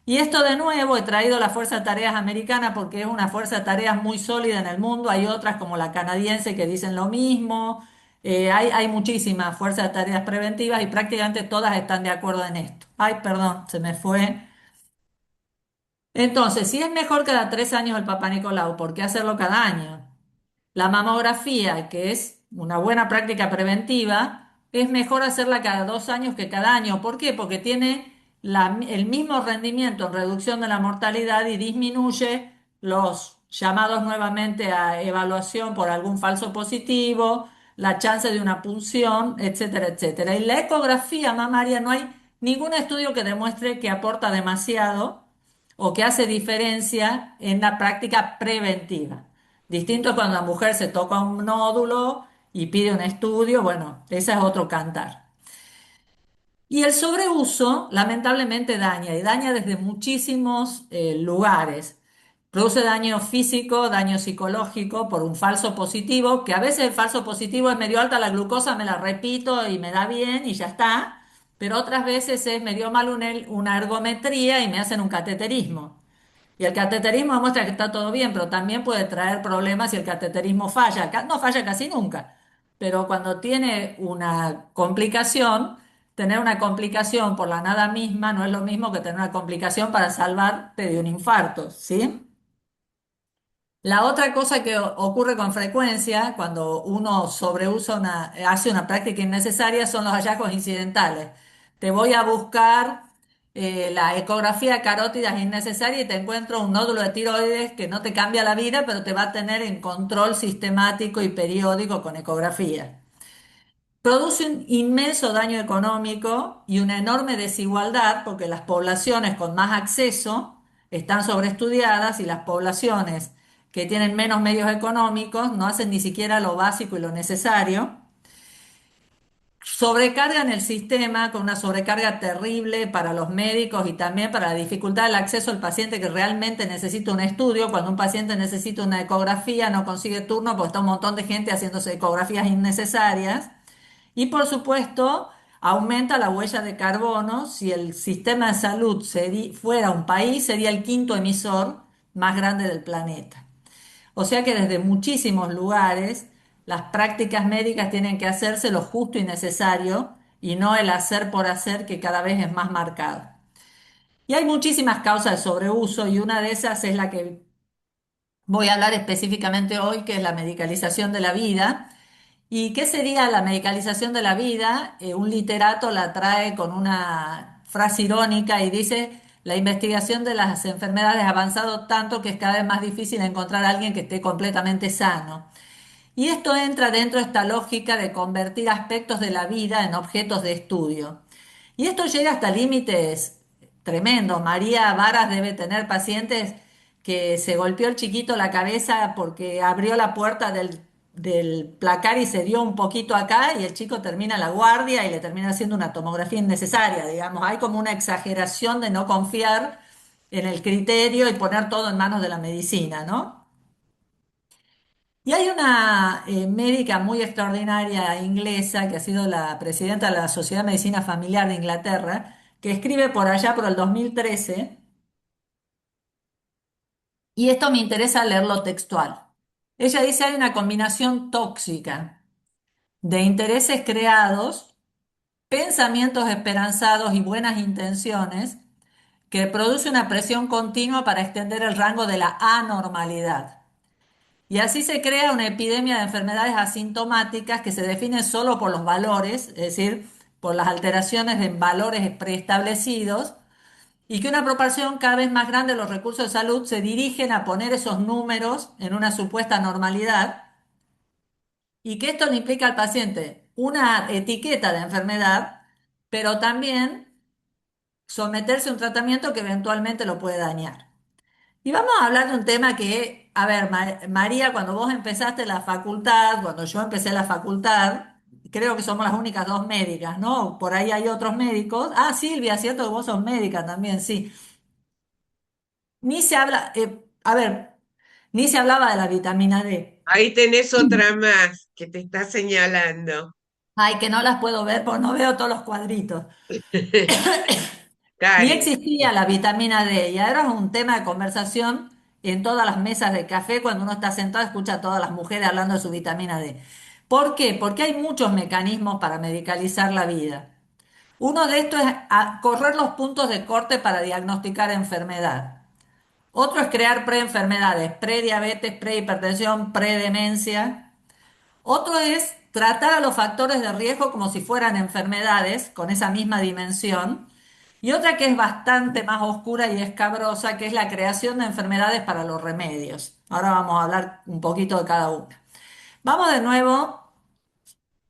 Y esto de nuevo he traído la Fuerza de Tareas americana porque es una fuerza de tareas muy sólida en el mundo. Hay otras como la canadiense que dicen lo mismo. Hay muchísimas fuerzas de tareas preventivas y prácticamente todas están de acuerdo en esto. Ay, perdón, se me fue. Entonces, si es mejor cada 3 años el Papá Nicolau, ¿por qué hacerlo cada año? La mamografía, que es una buena práctica preventiva, es mejor hacerla cada 2 años que cada año. ¿Por qué? Porque tiene el mismo rendimiento en reducción de la mortalidad y disminuye los llamados nuevamente a evaluación por algún falso positivo, la chance de una punción, etcétera, etcétera. Y la ecografía mamaria no hay ningún estudio que demuestre que aporta demasiado o que hace diferencia en la práctica preventiva. Distinto es cuando la mujer se toca un nódulo y pide un estudio, bueno, ese es otro cantar. Y el sobreuso lamentablemente daña, y daña desde muchísimos lugares. Produce daño físico, daño psicológico por un falso positivo, que a veces el falso positivo es medio alta la glucosa, me la repito y me da bien y ya está, pero otras veces es medio mal una ergometría y me hacen un cateterismo. Y el cateterismo demuestra que está todo bien, pero también puede traer problemas si el cateterismo falla. No falla casi nunca, pero cuando tiene una complicación, tener una complicación por la nada misma no es lo mismo que tener una complicación para salvarte de un infarto, ¿sí? La otra cosa que ocurre con frecuencia cuando uno hace una práctica innecesaria son los hallazgos incidentales. Te voy a buscar la ecografía carótida es innecesaria y te encuentro un nódulo de tiroides que no te cambia la vida, pero te va a tener en control sistemático y periódico con ecografía. Produce un inmenso daño económico y una enorme desigualdad porque las poblaciones con más acceso están sobreestudiadas y las poblaciones que tienen menos medios económicos no hacen ni siquiera lo básico y lo necesario. Sobrecargan el sistema con una sobrecarga terrible para los médicos y también para la dificultad del acceso al paciente que realmente necesita un estudio. Cuando un paciente necesita una ecografía no consigue turno porque está un montón de gente haciéndose ecografías innecesarias. Y por supuesto, aumenta la huella de carbono. Si el sistema de salud fuera un país, sería el quinto emisor más grande del planeta. O sea que desde muchísimos lugares las prácticas médicas tienen que hacerse lo justo y necesario y no el hacer por hacer que cada vez es más marcado. Y hay muchísimas causas de sobreuso y una de esas es la que voy a hablar específicamente hoy, que es la medicalización de la vida. ¿Y qué sería la medicalización de la vida? Un literato la trae con una frase irónica y dice, la investigación de las enfermedades ha avanzado tanto que es cada vez más difícil encontrar a alguien que esté completamente sano. Y esto entra dentro de esta lógica de convertir aspectos de la vida en objetos de estudio. Y esto llega hasta límites tremendos. María Varas debe tener pacientes que se golpeó el chiquito la cabeza porque abrió la puerta del placar y se dio un poquito acá y el chico termina la guardia y le termina haciendo una tomografía innecesaria, digamos. Hay como una exageración de no confiar en el criterio y poner todo en manos de la medicina, ¿no? Y hay una médica muy extraordinaria inglesa que ha sido la presidenta de la Sociedad de Medicina Familiar de Inglaterra, que escribe por allá por el 2013, y esto me interesa leerlo textual. Ella dice hay una combinación tóxica de intereses creados, pensamientos esperanzados y buenas intenciones que produce una presión continua para extender el rango de la anormalidad. Y así se crea una epidemia de enfermedades asintomáticas que se definen solo por los valores, es decir, por las alteraciones en valores preestablecidos, y que una proporción cada vez más grande de los recursos de salud se dirigen a poner esos números en una supuesta normalidad, y que esto le implica al paciente una etiqueta de enfermedad, pero también someterse a un tratamiento que eventualmente lo puede dañar. Y vamos a hablar de un tema que, a ver, María, cuando vos empezaste la facultad, cuando yo empecé la facultad, creo que somos las únicas dos médicas, ¿no? Por ahí hay otros médicos. Ah, Silvia, cierto que vos sos médica también, sí. Ni se habla, a ver, ni se hablaba de la vitamina D. Ahí tenés otra más que te está señalando. Ay, que no las puedo ver porque no veo todos los cuadritos. Ni Cari, existía la vitamina D y ahora es un tema de conversación en todas las mesas de café. Cuando uno está sentado escucha a todas las mujeres hablando de su vitamina D. ¿Por qué? Porque hay muchos mecanismos para medicalizar la vida. Uno de estos es correr los puntos de corte para diagnosticar enfermedad. Otro es crear preenfermedades, prediabetes, prehipertensión, predemencia. Otro es tratar a los factores de riesgo como si fueran enfermedades, con esa misma dimensión. Y otra que es bastante más oscura y escabrosa, que es la creación de enfermedades para los remedios. Ahora vamos a hablar un poquito de cada una. Vamos de nuevo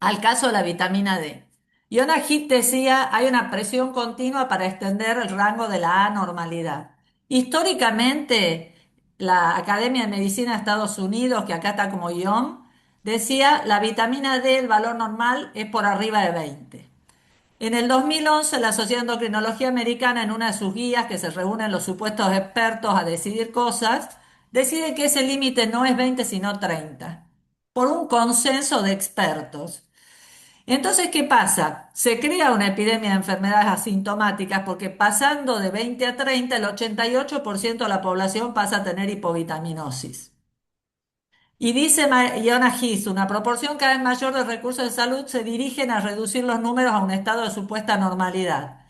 al caso de la vitamina D. Iona Heath decía, hay una presión continua para extender el rango de la anormalidad. Históricamente, la Academia de Medicina de Estados Unidos, que acá está como guión, decía, la vitamina D, el valor normal es por arriba de 20. En el 2011, la Sociedad de Endocrinología Americana, en una de sus guías, que se reúnen los supuestos expertos a decidir cosas, decide que ese límite no es 20 sino 30, por un consenso de expertos. Entonces, ¿qué pasa? Se crea una epidemia de enfermedades asintomáticas porque pasando de 20 a 30, el 88% de la población pasa a tener hipovitaminosis. Y dice Iona Gis, una proporción cada vez mayor de recursos de salud se dirigen a reducir los números a un estado de supuesta normalidad.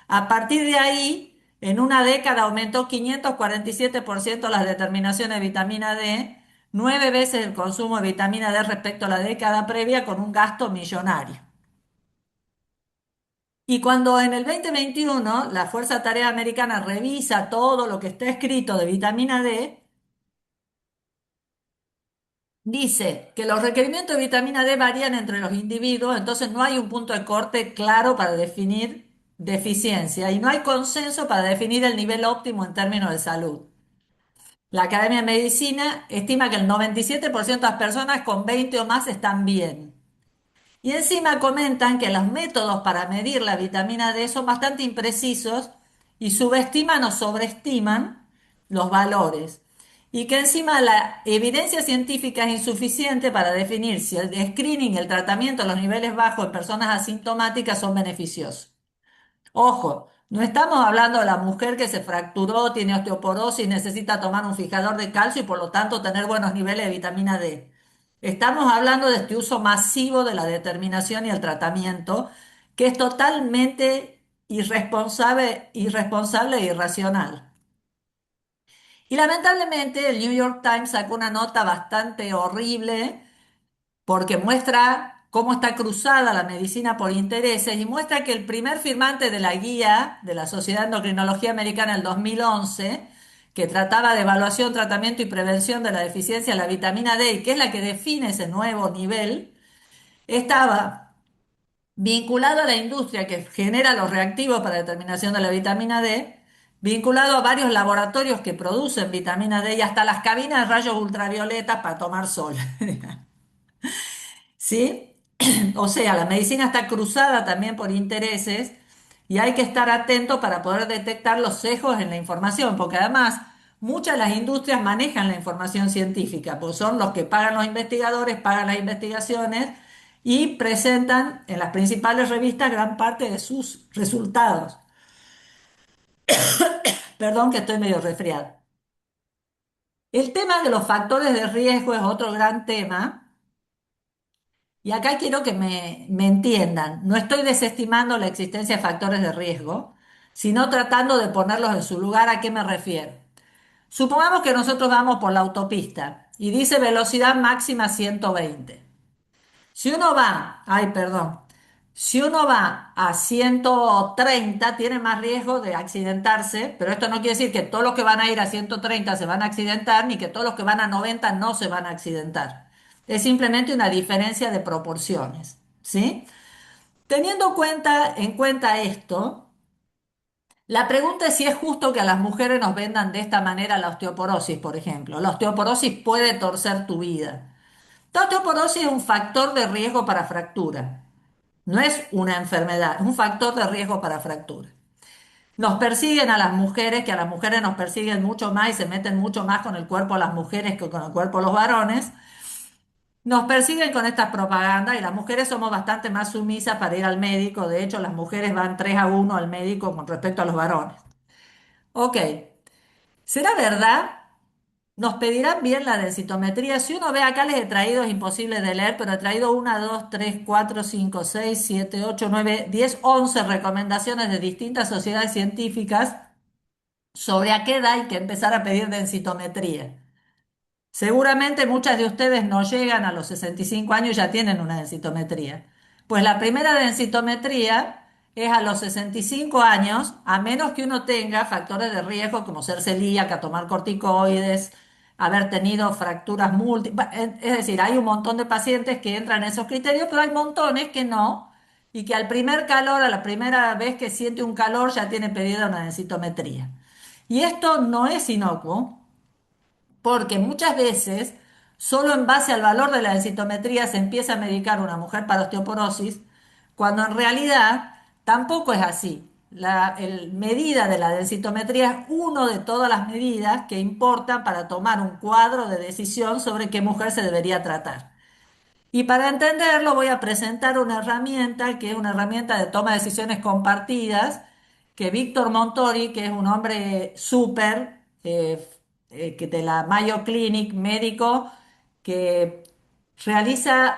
A partir de ahí, en una década aumentó 547% las determinaciones de vitamina D, 9 veces el consumo de vitamina D respecto a la década previa con un gasto millonario. Y cuando en el 2021 la Fuerza Tarea Americana revisa todo lo que está escrito de vitamina D, dice que los requerimientos de vitamina D varían entre los individuos, entonces no hay un punto de corte claro para definir deficiencia y no hay consenso para definir el nivel óptimo en términos de salud. La Academia de Medicina estima que el 97% de las personas con 20 o más están bien. Y encima comentan que los métodos para medir la vitamina D son bastante imprecisos y subestiman o sobreestiman los valores. Y que encima la evidencia científica es insuficiente para definir si el screening y el tratamiento a los niveles bajos en personas asintomáticas son beneficiosos. Ojo, no estamos hablando de la mujer que se fracturó, tiene osteoporosis, necesita tomar un fijador de calcio y por lo tanto tener buenos niveles de vitamina D. Estamos hablando de este uso masivo de la determinación y el tratamiento, que es totalmente irresponsable e irracional. Y lamentablemente el New York Times sacó una nota bastante horrible porque muestra cómo está cruzada la medicina por intereses y muestra que el primer firmante de la guía de la Sociedad de Endocrinología Americana del 2011, que trataba de evaluación, tratamiento y prevención de la deficiencia de la vitamina D, y que es la que define ese nuevo nivel, estaba vinculado a la industria que genera los reactivos para determinación de la vitamina D, vinculado a varios laboratorios que producen vitamina D y hasta las cabinas de rayos ultravioleta para tomar sol. ¿Sí? O sea, la medicina está cruzada también por intereses y hay que estar atento para poder detectar los sesgos en la información, porque además muchas de las industrias manejan la información científica, pues son los que pagan los investigadores, pagan las investigaciones y presentan en las principales revistas gran parte de sus resultados. Perdón que estoy medio resfriado. El tema de los factores de riesgo es otro gran tema. Y acá quiero que me entiendan. No estoy desestimando la existencia de factores de riesgo, sino tratando de ponerlos en su lugar. ¿A qué me refiero? Supongamos que nosotros vamos por la autopista y dice velocidad máxima 120. Si uno va, ay, perdón, si uno va a 130 tiene más riesgo de accidentarse, pero esto no quiere decir que todos los que van a ir a 130 se van a accidentar, ni que todos los que van a 90 no se van a accidentar. Es simplemente una diferencia de proporciones, ¿sí? Teniendo en cuenta esto, la pregunta es si es justo que a las mujeres nos vendan de esta manera la osteoporosis, por ejemplo. La osteoporosis puede torcer tu vida. La osteoporosis es un factor de riesgo para fractura. No es una enfermedad, es un factor de riesgo para fractura. Nos persiguen a las mujeres, que a las mujeres nos persiguen mucho más y se meten mucho más con el cuerpo de las mujeres que con el cuerpo de los varones. Nos persiguen con estas propagandas y las mujeres somos bastante más sumisas para ir al médico. De hecho, las mujeres van 3-1 al médico con respecto a los varones. Ok, ¿será verdad? Nos pedirán bien la densitometría. Si uno ve acá, les he traído, es imposible de leer, pero he traído 1, 2, 3, 4, 5, 6, 7, 8, 9, 10, 11 recomendaciones de distintas sociedades científicas sobre a qué edad hay que empezar a pedir densitometría. Seguramente muchas de ustedes no llegan a los 65 años y ya tienen una densitometría. Pues la primera densitometría es a los 65 años, a menos que uno tenga factores de riesgo como ser celíaca, tomar corticoides, haber tenido fracturas múltiples. Es decir, hay un montón de pacientes que entran en esos criterios, pero hay montones que no, y que al primer calor, a la primera vez que siente un calor, ya tiene pedida una densitometría. Y esto no es inocuo, porque muchas veces, solo en base al valor de la densitometría se empieza a medicar una mujer para osteoporosis, cuando en realidad tampoco es así. La medida de la densitometría es una de todas las medidas que importan para tomar un cuadro de decisión sobre qué mujer se debería tratar. Y para entenderlo voy a presentar una herramienta que es una herramienta de toma de decisiones compartidas, que Víctor Montori, que es un hombre súper, que de la Mayo Clinic, médico, que realiza,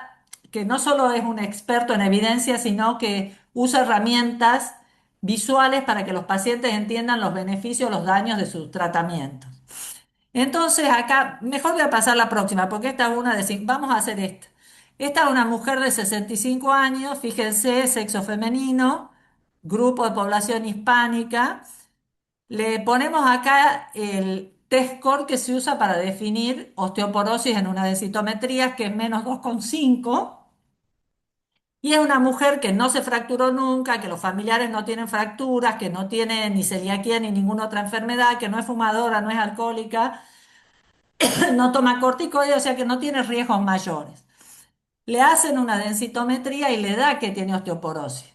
que no solo es un experto en evidencia, sino que usa herramientas visuales para que los pacientes entiendan los beneficios, los daños de sus tratamientos. Entonces acá, mejor voy a pasar la próxima, porque esta es una de cinco. Vamos a hacer esta. Esta es una mujer de 65 años, fíjense, sexo femenino, grupo de población hispánica. Le ponemos acá el test score que se usa para definir osteoporosis en una densitometría, que es -2,5. Y es una mujer que no se fracturó nunca, que los familiares no tienen fracturas, que no tiene ni celiaquía ni ninguna otra enfermedad, que no es fumadora, no es alcohólica, no toma corticoides, o sea que no tiene riesgos mayores. Le hacen una densitometría y le da que tiene osteoporosis.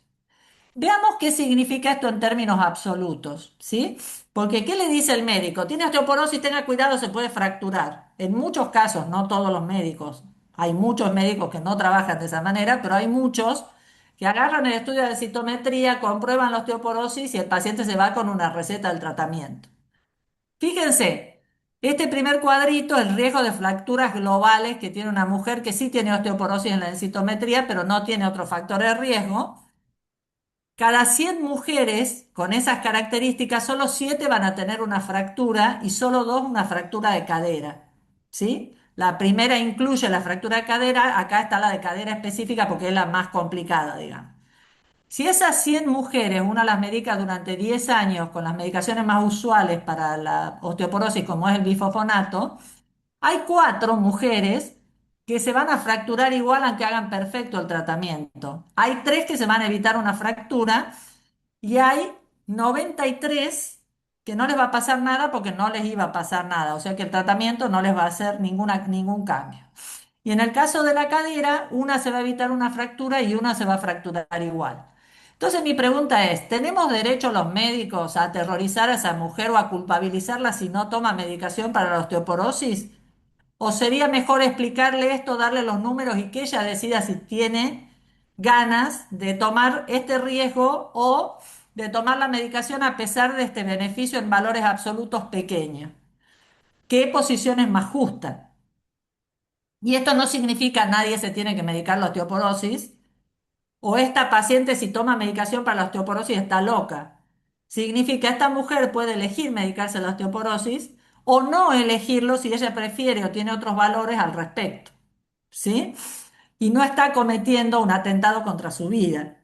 Veamos qué significa esto en términos absolutos, ¿sí? Porque ¿qué le dice el médico? Tiene osteoporosis, tenga cuidado, se puede fracturar. En muchos casos, no todos los médicos, hay muchos médicos que no trabajan de esa manera, pero hay muchos que agarran el estudio de densitometría, comprueban la osteoporosis y el paciente se va con una receta del tratamiento. Fíjense, este primer cuadrito, el riesgo de fracturas globales que tiene una mujer que sí tiene osteoporosis en la densitometría, pero no tiene otro factor de riesgo. Cada 100 mujeres con esas características, solo 7 van a tener una fractura y solo 2 una fractura de cadera. ¿Sí? La primera incluye la fractura de cadera, acá está la de cadera específica porque es la más complicada, digamos. Si esas 100 mujeres uno las medica durante 10 años con las medicaciones más usuales para la osteoporosis, como es el bifosfonato, hay 4 mujeres que se van a fracturar igual aunque hagan perfecto el tratamiento. Hay 3 que se van a evitar una fractura y hay 93 que no les va a pasar nada porque no les iba a pasar nada. O sea que el tratamiento no les va a hacer ningún cambio. Y en el caso de la cadera, una se va a evitar una fractura y una se va a fracturar igual. Entonces mi pregunta es, ¿tenemos derecho los médicos a aterrorizar a esa mujer o a culpabilizarla si no toma medicación para la osteoporosis? ¿O sería mejor explicarle esto, darle los números y que ella decida si tiene ganas de tomar este riesgo o de tomar la medicación a pesar de este beneficio en valores absolutos pequeños? ¿Qué posición es más justa? Y esto no significa nadie se tiene que medicar la osteoporosis o esta paciente si toma medicación para la osteoporosis está loca. Significa esta mujer puede elegir medicarse la osteoporosis o no elegirlo si ella prefiere o tiene otros valores al respecto. ¿Sí? Y no está cometiendo un atentado contra su vida.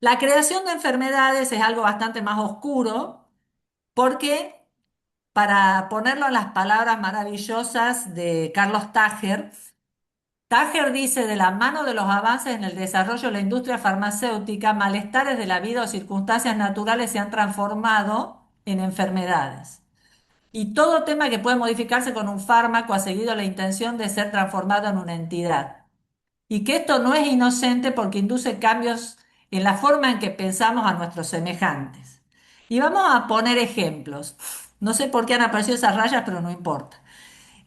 La creación de enfermedades es algo bastante más oscuro porque, para ponerlo en las palabras maravillosas de Carlos Tager, Tager dice, de la mano de los avances en el desarrollo de la industria farmacéutica, malestares de la vida o circunstancias naturales se han transformado en enfermedades. Y todo tema que puede modificarse con un fármaco ha seguido la intención de ser transformado en una entidad. y que esto no es inocente porque induce cambios en la forma en que pensamos a nuestros semejantes. Y vamos a poner ejemplos. No sé por qué han aparecido esas rayas, pero no importa.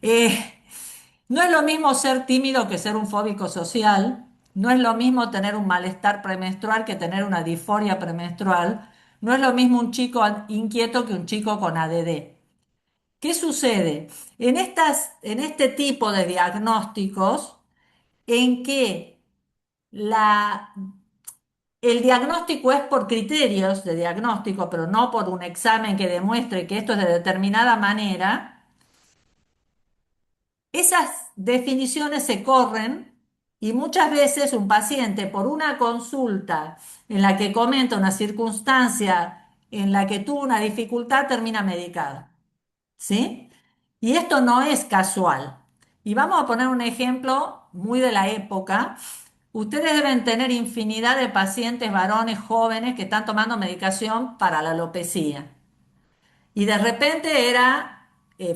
Eh, no es lo mismo ser tímido que ser un fóbico social. No es lo mismo tener un malestar premenstrual que tener una disforia premenstrual. No es lo mismo un chico inquieto que un chico con ADD. ¿Qué sucede? En este tipo de diagnósticos, en que la, el diagnóstico es por criterios de diagnóstico, pero no por un examen que demuestre que esto es de determinada manera, esas definiciones se corren y muchas veces un paciente por una consulta en la que comenta una circunstancia en la que tuvo una dificultad termina medicado, ¿sí? Y esto no es casual. Y vamos a poner un ejemplo muy de la época. Ustedes deben tener infinidad de pacientes varones jóvenes que están tomando medicación para la alopecia. Y de repente era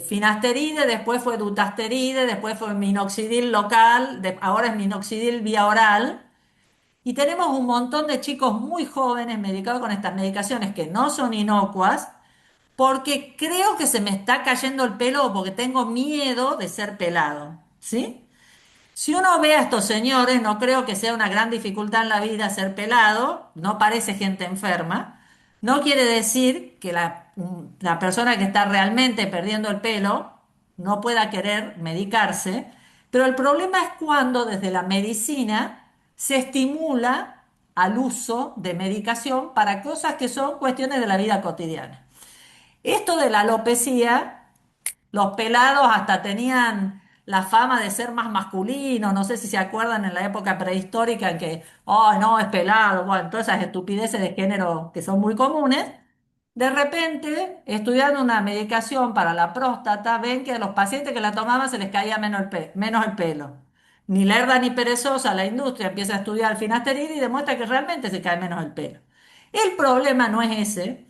finasteride, después fue dutasteride, después fue minoxidil local, ahora es minoxidil vía oral. Y tenemos un montón de chicos muy jóvenes medicados con estas medicaciones que no son inocuas, porque creo que se me está cayendo el pelo o porque tengo miedo de ser pelado, ¿sí? Si uno ve a estos señores, no creo que sea una gran dificultad en la vida ser pelado, no parece gente enferma. No quiere decir que la persona que está realmente perdiendo el pelo no pueda querer medicarse, pero el problema es cuando desde la medicina se estimula al uso de medicación para cosas que son cuestiones de la vida cotidiana. Esto de la alopecia, los pelados hasta tenían la fama de ser más masculinos, no sé si se acuerdan en la época prehistórica en que, oh, no, es pelado, bueno, todas esas estupideces de género que son muy comunes. De repente, estudiando una medicación para la próstata, ven que a los pacientes que la tomaban se les caía menos el pelo. Ni lerda ni perezosa, la industria empieza a estudiar el finasteride y demuestra que realmente se cae menos el pelo. El problema no es ese.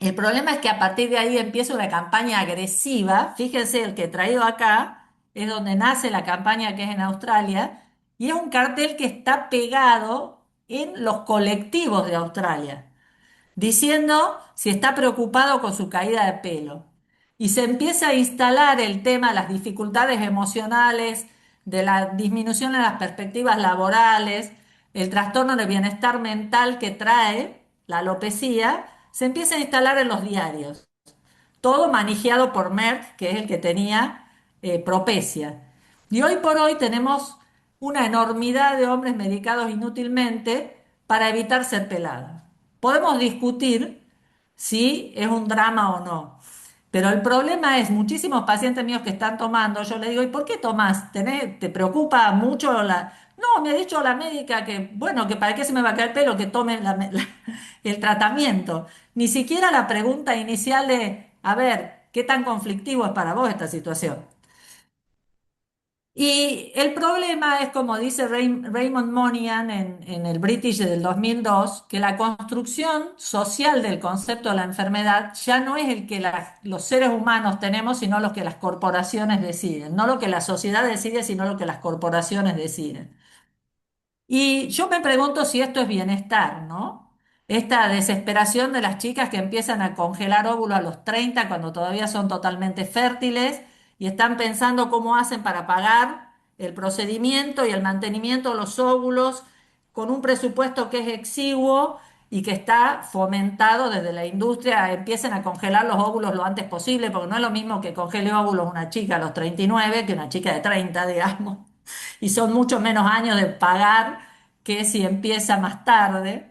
El problema es que a partir de ahí empieza una campaña agresiva. Fíjense, el que he traído acá es donde nace la campaña que es en Australia, y es un cartel que está pegado en los colectivos de Australia diciendo si está preocupado con su caída de pelo. Y se empieza a instalar el tema de las dificultades emocionales, de la disminución en las perspectivas laborales, el trastorno de bienestar mental que trae la alopecia, se empieza a instalar en los diarios. Todo manejado por Merck, que es el que tenía Propecia. Y hoy por hoy tenemos una enormidad de hombres medicados inútilmente para evitar ser pelados. Podemos discutir si es un drama o no, pero el problema es muchísimos pacientes míos que están tomando, yo les digo, ¿y por qué tomas? ¿Te preocupa mucho la...? No, me ha dicho la médica que, bueno, que para qué se me va a caer el pelo, que tome el tratamiento. Ni siquiera la pregunta inicial de, a ver, ¿qué tan conflictivo es para vos esta situación? Y el problema es, como dice Raymond Monahan en el British del 2002, que la construcción social del concepto de la enfermedad ya no es el que los seres humanos tenemos, sino lo que las corporaciones deciden. No lo que la sociedad decide, sino lo que las corporaciones deciden. Y yo me pregunto si esto es bienestar, ¿no? Esta desesperación de las chicas que empiezan a congelar óvulos a los 30 cuando todavía son totalmente fértiles y están pensando cómo hacen para pagar el procedimiento y el mantenimiento de los óvulos con un presupuesto que es exiguo y que está fomentado desde la industria. Empiecen a congelar los óvulos lo antes posible, porque no es lo mismo que congele óvulos una chica a los 39 que una chica de 30, digamos, y son mucho menos años de pagar que si empieza más tarde.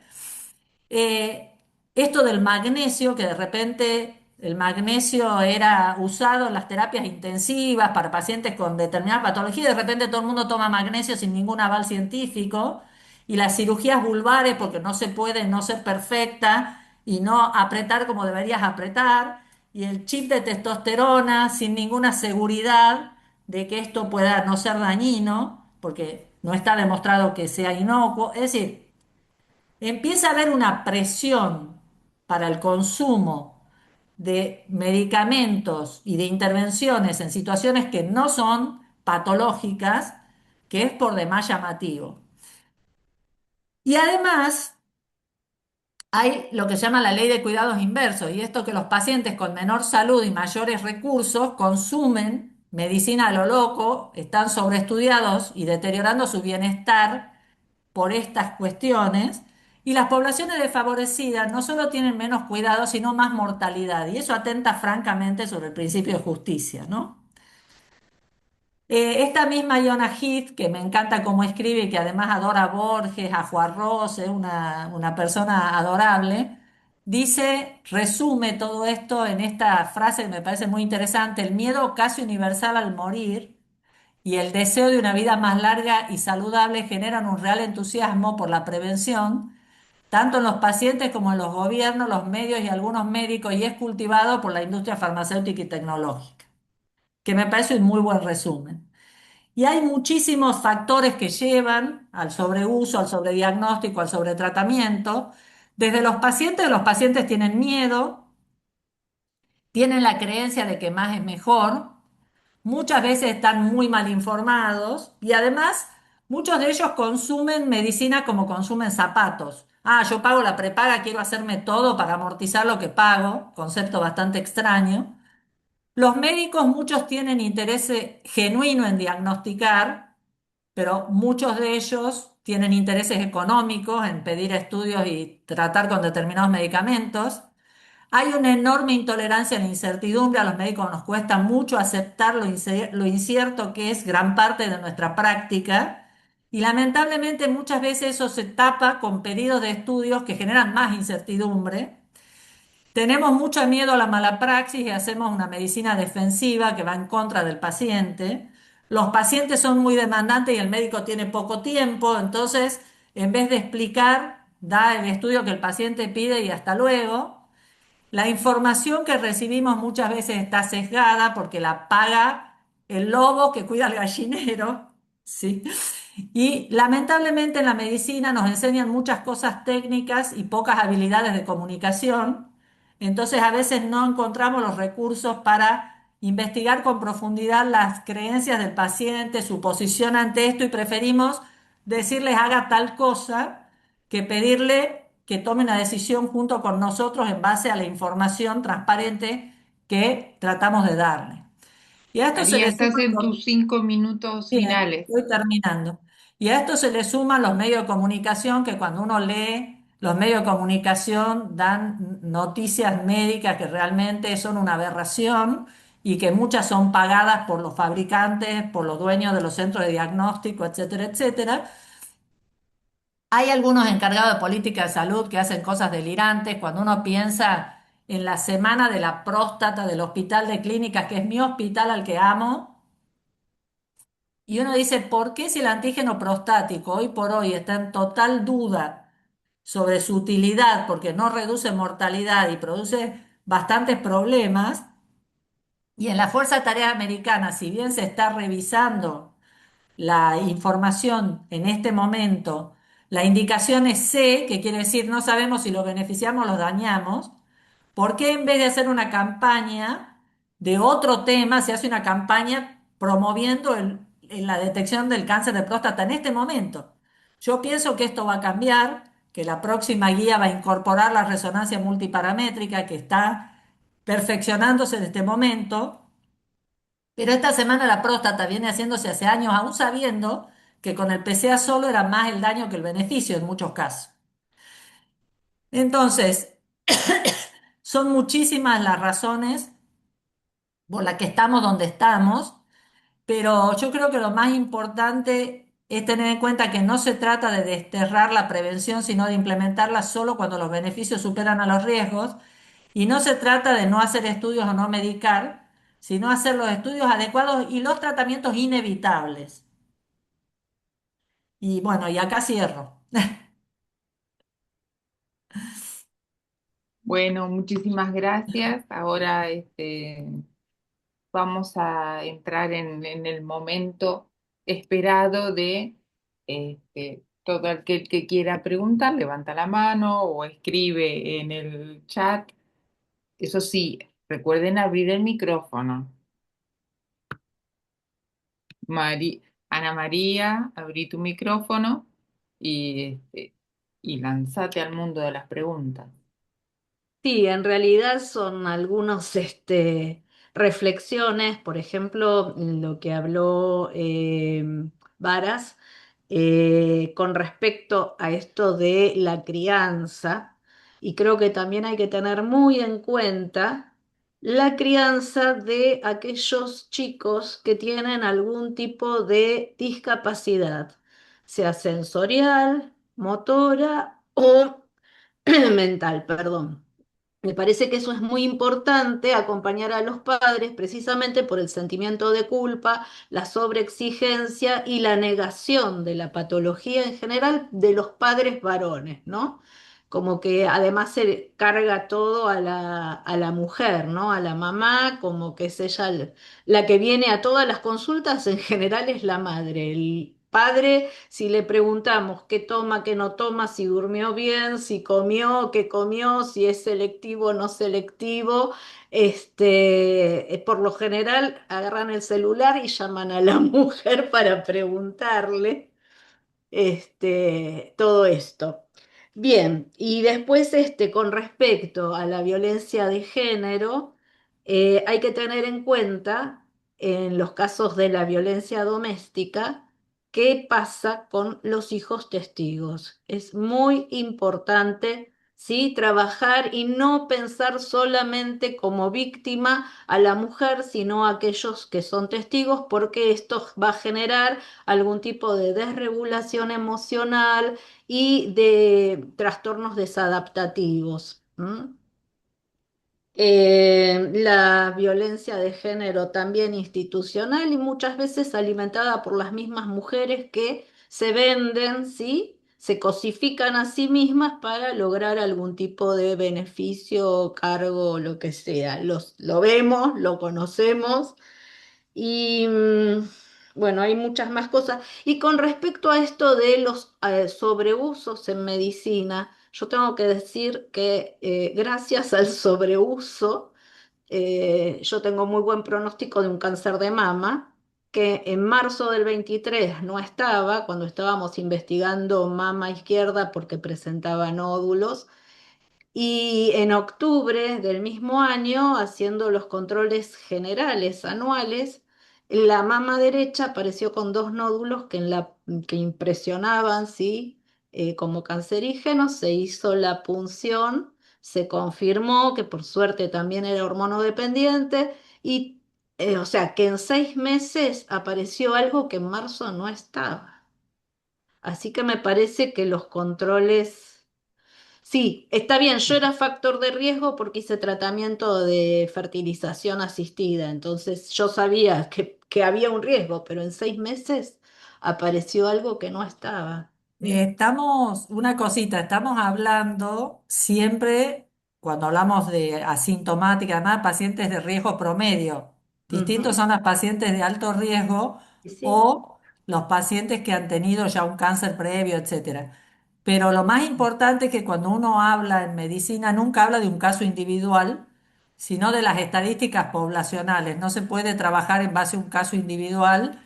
Eh, Esto del magnesio, que de repente el magnesio era usado en las terapias intensivas para pacientes con determinada patología, y de repente todo el mundo toma magnesio sin ningún aval científico, y las cirugías vulvares, porque no se puede no ser perfecta y no apretar como deberías apretar, y el chip de testosterona sin ninguna seguridad de que esto pueda no ser dañino, porque no está demostrado que sea inocuo. Es decir, empieza a haber una presión para el consumo de medicamentos y de intervenciones en situaciones que no son patológicas, que es por demás llamativo. Y además hay lo que se llama la ley de cuidados inversos, y esto que los pacientes con menor salud y mayores recursos consumen medicina a lo loco, están sobreestudiados y deteriorando su bienestar por estas cuestiones, y las poblaciones desfavorecidas no solo tienen menos cuidado, sino más mortalidad, y eso atenta francamente sobre el principio de justicia, ¿no? Esta misma Iona Heath, que me encanta cómo escribe y que además adora a Borges, a Juan Ros, es una persona adorable, dice, resume todo esto en esta frase que me parece muy interesante: el miedo casi universal al morir y el deseo de una vida más larga y saludable generan un real entusiasmo por la prevención, tanto en los pacientes como en los gobiernos, los medios y algunos médicos, y es cultivado por la industria farmacéutica y tecnológica, que me parece un muy buen resumen. Y hay muchísimos factores que llevan al sobreuso, al sobrediagnóstico, al sobretratamiento. Desde los pacientes tienen miedo, tienen la creencia de que más es mejor, muchas veces están muy mal informados y además muchos de ellos consumen medicina como consumen zapatos. Ah, yo pago la prepaga, quiero hacerme todo para amortizar lo que pago, concepto bastante extraño. Los médicos, muchos tienen interés genuino en diagnosticar, pero muchos de ellos tienen intereses económicos en pedir estudios y tratar con determinados medicamentos. Hay una enorme intolerancia a la incertidumbre. A los médicos nos cuesta mucho aceptar lo incierto que es gran parte de nuestra práctica. Y lamentablemente muchas veces eso se tapa con pedidos de estudios que generan más incertidumbre. Tenemos mucho miedo a la mala praxis y hacemos una medicina defensiva que va en contra del paciente. Los pacientes son muy demandantes y el médico tiene poco tiempo, entonces en vez de explicar, da el estudio que el paciente pide y hasta luego. La información que recibimos muchas veces está sesgada porque la paga el lobo que cuida al gallinero, ¿sí? Y lamentablemente en la medicina nos enseñan muchas cosas técnicas y pocas habilidades de comunicación. Entonces a veces no encontramos los recursos para investigar con profundidad las creencias del paciente, su posición ante esto, y preferimos decirles haga tal cosa que pedirle que tome una decisión junto con nosotros en base a la información transparente que tratamos de darle. Y a esto se María, le estás suman en los... tus 5 minutos Bien, finales. estoy terminando. Y a esto se le suman los medios de comunicación, que cuando uno lee, los medios de comunicación dan noticias médicas que realmente son una aberración y que muchas son pagadas por los fabricantes, por los dueños de los centros de diagnóstico, etcétera, etcétera. Hay algunos encargados de política de salud que hacen cosas delirantes. Cuando uno piensa en la semana de la próstata del Hospital de Clínicas, que es mi hospital al que amo, y uno dice, ¿por qué si el antígeno prostático hoy por hoy está en total duda sobre su utilidad porque no reduce mortalidad y produce bastantes problemas? Y en la Fuerza de Tareas Americana, si bien se está revisando la información en este momento, la indicación es C, que quiere decir no sabemos si los beneficiamos o los dañamos. ¿Por qué en vez de hacer una campaña de otro tema, se hace una campaña promoviendo la detección del cáncer de próstata en este momento? Yo pienso que esto va a cambiar, que la próxima guía va a incorporar la resonancia multiparamétrica que está perfeccionándose en este momento, pero esta semana la próstata viene haciéndose hace años, aún sabiendo que con el PCA solo era más el daño que el beneficio en muchos casos. Entonces, son muchísimas las razones por las que estamos donde estamos, pero yo creo que lo más importante es tener en cuenta que no se trata de desterrar la prevención, sino de implementarla solo cuando los beneficios superan a los riesgos, y no se trata de no hacer estudios o no medicar, sino hacer los estudios adecuados y los tratamientos inevitables. Y bueno, y acá cierro. Bueno, muchísimas gracias. Ahora vamos a entrar en el momento esperado de todo aquel que quiera preguntar, levanta la mano o escribe en el chat. Eso sí, recuerden abrir el micrófono. Mari, Ana María, abrí tu micrófono y lanzate al mundo de las preguntas. Sí, en realidad son algunos reflexiones, por ejemplo, lo que habló Varas con respecto a esto de la crianza, y creo que también hay que tener muy en cuenta la crianza de aquellos chicos que tienen algún tipo de discapacidad, sea sensorial, motora o mental, perdón. Me parece que eso es muy importante, acompañar a los padres precisamente por el sentimiento de culpa, la sobreexigencia y la negación de la patología en general de los padres varones, ¿no? Como que además se carga todo a la mujer, ¿no? A la mamá, como que es ella la que viene a todas las consultas, en general es la madre. El padre, si le preguntamos qué toma, qué no toma, si durmió bien, si comió, qué comió, si es selectivo o no selectivo, por lo general agarran el celular y llaman a la mujer para preguntarle todo esto. Bien, y después con respecto a la violencia de género, hay que tener en cuenta en los casos de la violencia doméstica qué pasa con los hijos testigos. Es muy importante, ¿sí? Trabajar y no pensar solamente como víctima a la mujer, sino a aquellos que son testigos, porque esto va a generar algún tipo de desregulación emocional y de trastornos desadaptativos. ¿M? La violencia de género también institucional y muchas veces alimentada por las mismas mujeres que se venden, ¿sí? Se cosifican a sí mismas para lograr algún tipo de beneficio, cargo, lo que sea. Lo vemos, lo conocemos y bueno, hay muchas más cosas. Y con respecto a esto de los sobreusos en medicina, yo tengo que decir que gracias al sobreuso, yo tengo muy buen pronóstico de un cáncer de mama, que en marzo del 23 no estaba, cuando estábamos investigando mama izquierda porque presentaba nódulos. Y en octubre del mismo año, haciendo los controles generales anuales, la mama derecha apareció con dos nódulos que impresionaban, ¿sí? Como cancerígenos. Se hizo la punción, se confirmó que por suerte también era hormonodependiente y, o sea, que en 6 meses apareció algo que en marzo no estaba. Así que me parece que los controles. Sí, está bien, yo era factor de riesgo porque hice tratamiento de fertilización asistida, entonces yo sabía que había un riesgo, pero en 6 meses apareció algo que no estaba. Una cosita, estamos hablando siempre, cuando hablamos de asintomática, además pacientes de riesgo promedio. Distintos Ujú. son las pacientes de alto riesgo Y sí, o los pacientes que han tenido ya un cáncer previo, etcétera. Pero lo más importante es que cuando uno habla en medicina, nunca habla de un caso individual, sino de las estadísticas poblacionales. No se puede trabajar en base a un caso individual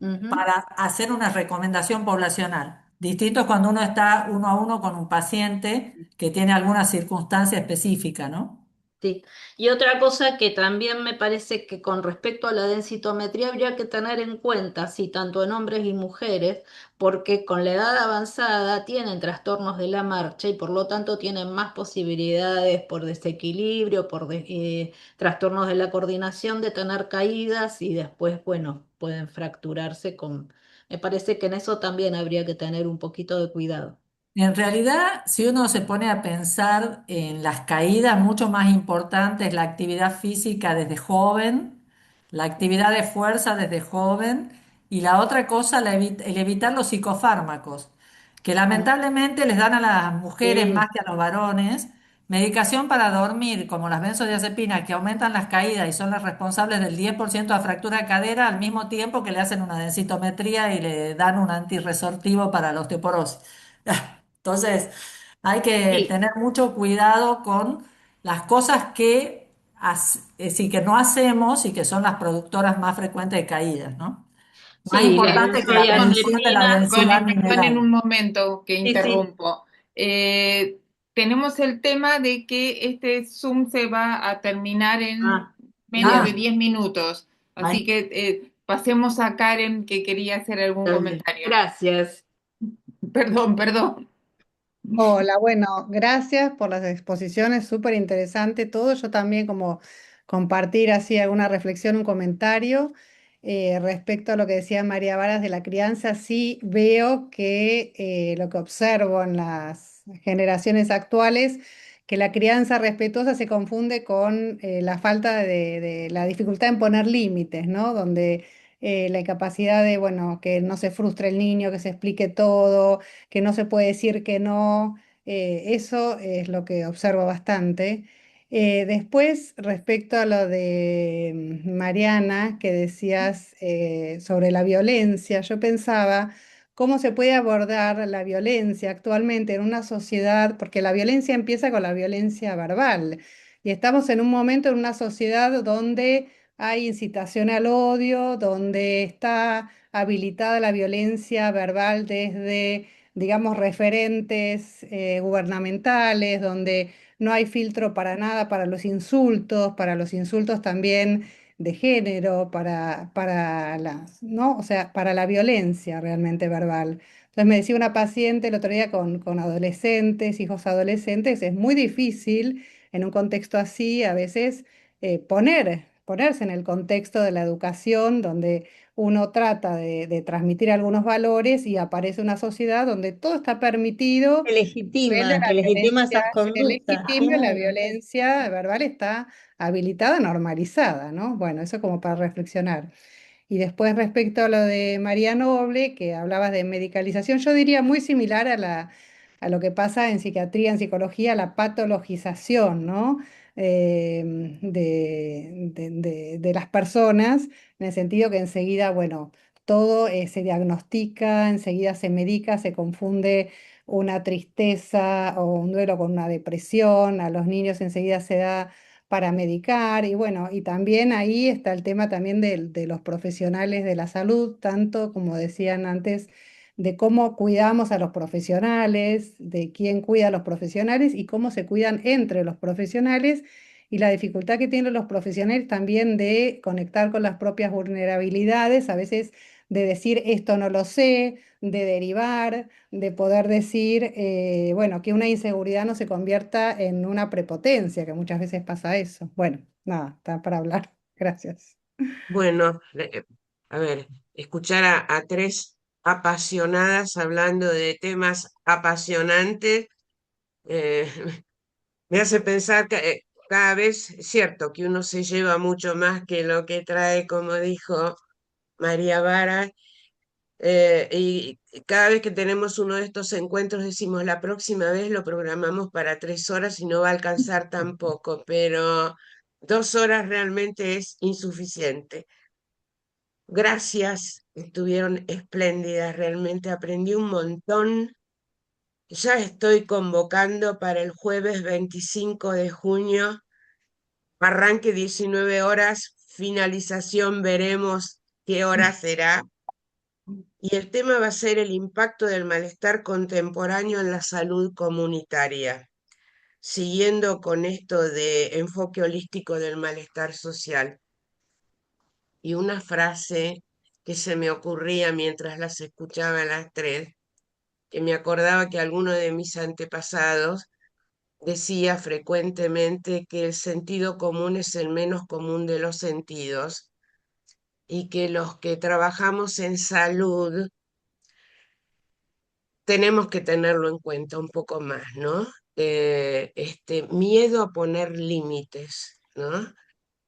ujú. para hacer una recomendación poblacional. Distinto es cuando uno está uno a uno con un paciente que tiene alguna circunstancia específica, ¿no? Sí. Y otra cosa que también me parece que con respecto a la densitometría habría que tener en cuenta, sí, tanto en hombres y mujeres, porque con la edad avanzada tienen trastornos de la marcha y por lo tanto tienen más posibilidades por desequilibrio, trastornos de la coordinación, de tener caídas y después, bueno, pueden fracturarse con. Me parece que en eso también habría que tener un poquito de cuidado. En realidad, si uno se pone a pensar en las caídas, mucho más importante es la actividad física desde joven, la actividad de fuerza desde joven y la otra cosa, el evitar los psicofármacos, que lamentablemente les dan a las mujeres más Sí, que a los varones medicación para dormir, como las benzodiazepinas, que aumentan las caídas y son las responsables del 10% de fractura de cadera, al mismo tiempo que le hacen una densitometría y le dan un antirresortivo para la osteoporosis. Entonces, hay que sí. tener mucho cuidado con las cosas sí, que no hacemos y que son las productoras más frecuentes de caídas, ¿no? Más Sí, importante que la soy perdón, medición de la argentina. densidad perdón en mineral. un momento que Sí, sí. interrumpo. Tenemos el tema de que este Zoom se va a terminar en Ah, menos de Ah, 10 minutos, así ahí. que pasemos a Karen que quería hacer algún dale. comentario. Gracias. Perdón, perdón. Hola, bueno, gracias por las exposiciones, súper interesante todo. Yo también como compartir así alguna reflexión, un comentario respecto a lo que decía María Varas de la crianza. Sí veo que lo que observo en las generaciones actuales, que la crianza respetuosa se confunde con la falta de la dificultad en poner límites, ¿no? Donde la incapacidad de, bueno, que no se frustre el niño, que se explique todo, que no se puede decir que no. Eso es lo que observo bastante. Después, respecto a lo de Mariana, que decías sobre la violencia, yo pensaba cómo se puede abordar la violencia actualmente en una sociedad, porque la violencia empieza con la violencia verbal, y estamos en un momento en una sociedad donde hay incitación al odio, donde está habilitada la violencia verbal desde, digamos, referentes gubernamentales, donde no hay filtro para nada para los insultos también de género, para las, ¿no? O sea, para la violencia realmente verbal. Entonces me decía una paciente el otro día con adolescentes, hijos adolescentes, es muy difícil en un contexto así a veces ponerse en el contexto de la educación donde uno trata de transmitir algunos valores y aparece una sociedad donde todo está permitido, nivel de Que la legitima violencia esas se conductas, legitima, la claro. violencia verbal está habilitada, normalizada, ¿no? Bueno, eso como para reflexionar. Y después respecto a lo de María Noble, que hablabas de medicalización, yo diría muy similar a lo que pasa en psiquiatría, en psicología, la patologización, ¿no? De las personas, en el sentido que enseguida, bueno, todo se diagnostica, enseguida se medica, se confunde una tristeza o un duelo con una depresión, a los niños enseguida se da para medicar y bueno, y también ahí está el tema también de los profesionales de la salud, tanto como decían antes, de cómo cuidamos a los profesionales, de quién cuida a los profesionales y cómo se cuidan entre los profesionales y la dificultad que tienen los profesionales también de conectar con las propias vulnerabilidades, a veces de decir esto no lo sé, de derivar, de poder decir, bueno, que una inseguridad no se convierta en una prepotencia, que muchas veces pasa eso. Bueno, nada, está para hablar. Gracias. Bueno, a ver, escuchar a tres apasionadas hablando de temas apasionantes eh, me hace pensar que cada vez es cierto que uno se lleva mucho más que lo que trae, como dijo María Vara, y cada vez que tenemos uno de estos encuentros decimos la próxima vez lo programamos para 3 horas y no va a alcanzar tampoco, pero 2 horas realmente es insuficiente. Gracias, estuvieron espléndidas, realmente aprendí un montón. Ya estoy convocando para el jueves 25 de junio, arranque 19 horas, finalización veremos qué hora será. Y el tema va a ser el impacto del malestar contemporáneo en la salud comunitaria, siguiendo con esto de enfoque holístico del malestar social. Y una frase que se me ocurría mientras las escuchaba a las tres, que me acordaba que alguno de mis antepasados decía frecuentemente que el sentido común es el menos común de los sentidos y que los que trabajamos en salud tenemos que tenerlo en cuenta un poco más, ¿no? Este miedo a poner límites, ¿no?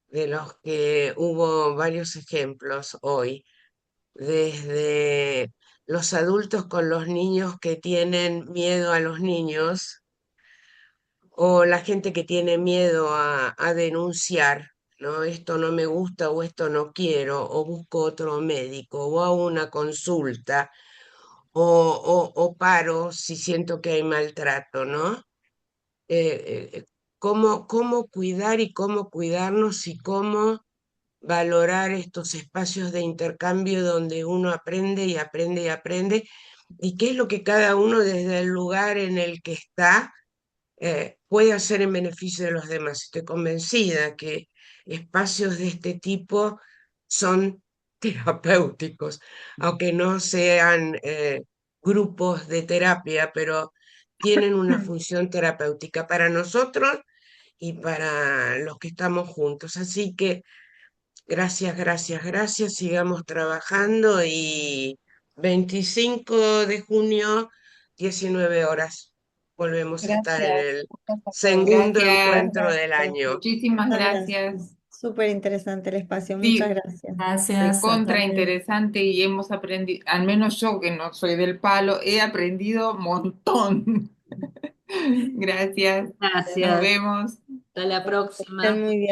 De los que hubo varios ejemplos hoy, desde los adultos con los niños que tienen miedo a los niños, o la gente que tiene miedo a denunciar, ¿no? Esto no me gusta o esto no quiero, o busco otro médico, o a una consulta, o paro si siento que hay maltrato, ¿no? Cómo cuidar y cómo cuidarnos y cómo valorar estos espacios de intercambio donde uno aprende y aprende y aprende, y qué es lo que cada uno desde el lugar en el que está puede hacer en beneficio de los demás. Estoy convencida que espacios de este tipo son terapéuticos, aunque no sean grupos de terapia, pero tienen una función terapéutica para nosotros y para los que estamos juntos. Así que gracias, gracias, gracias. Sigamos trabajando y 25 de junio, 19 horas, volvemos a estar en Gracias. el Gracias a todos. segundo Gracias, encuentro del Gracias. año. muchísimas Muchas gracias. gracias. Súper interesante el espacio. Muchas Sí, gracias. Gracias, hasta recontra luego. interesante y hemos aprendido, al menos yo que no soy del palo, he aprendido un montón. Gracias, nos Gracias. vemos. Hasta la Que estén próxima. muy bien.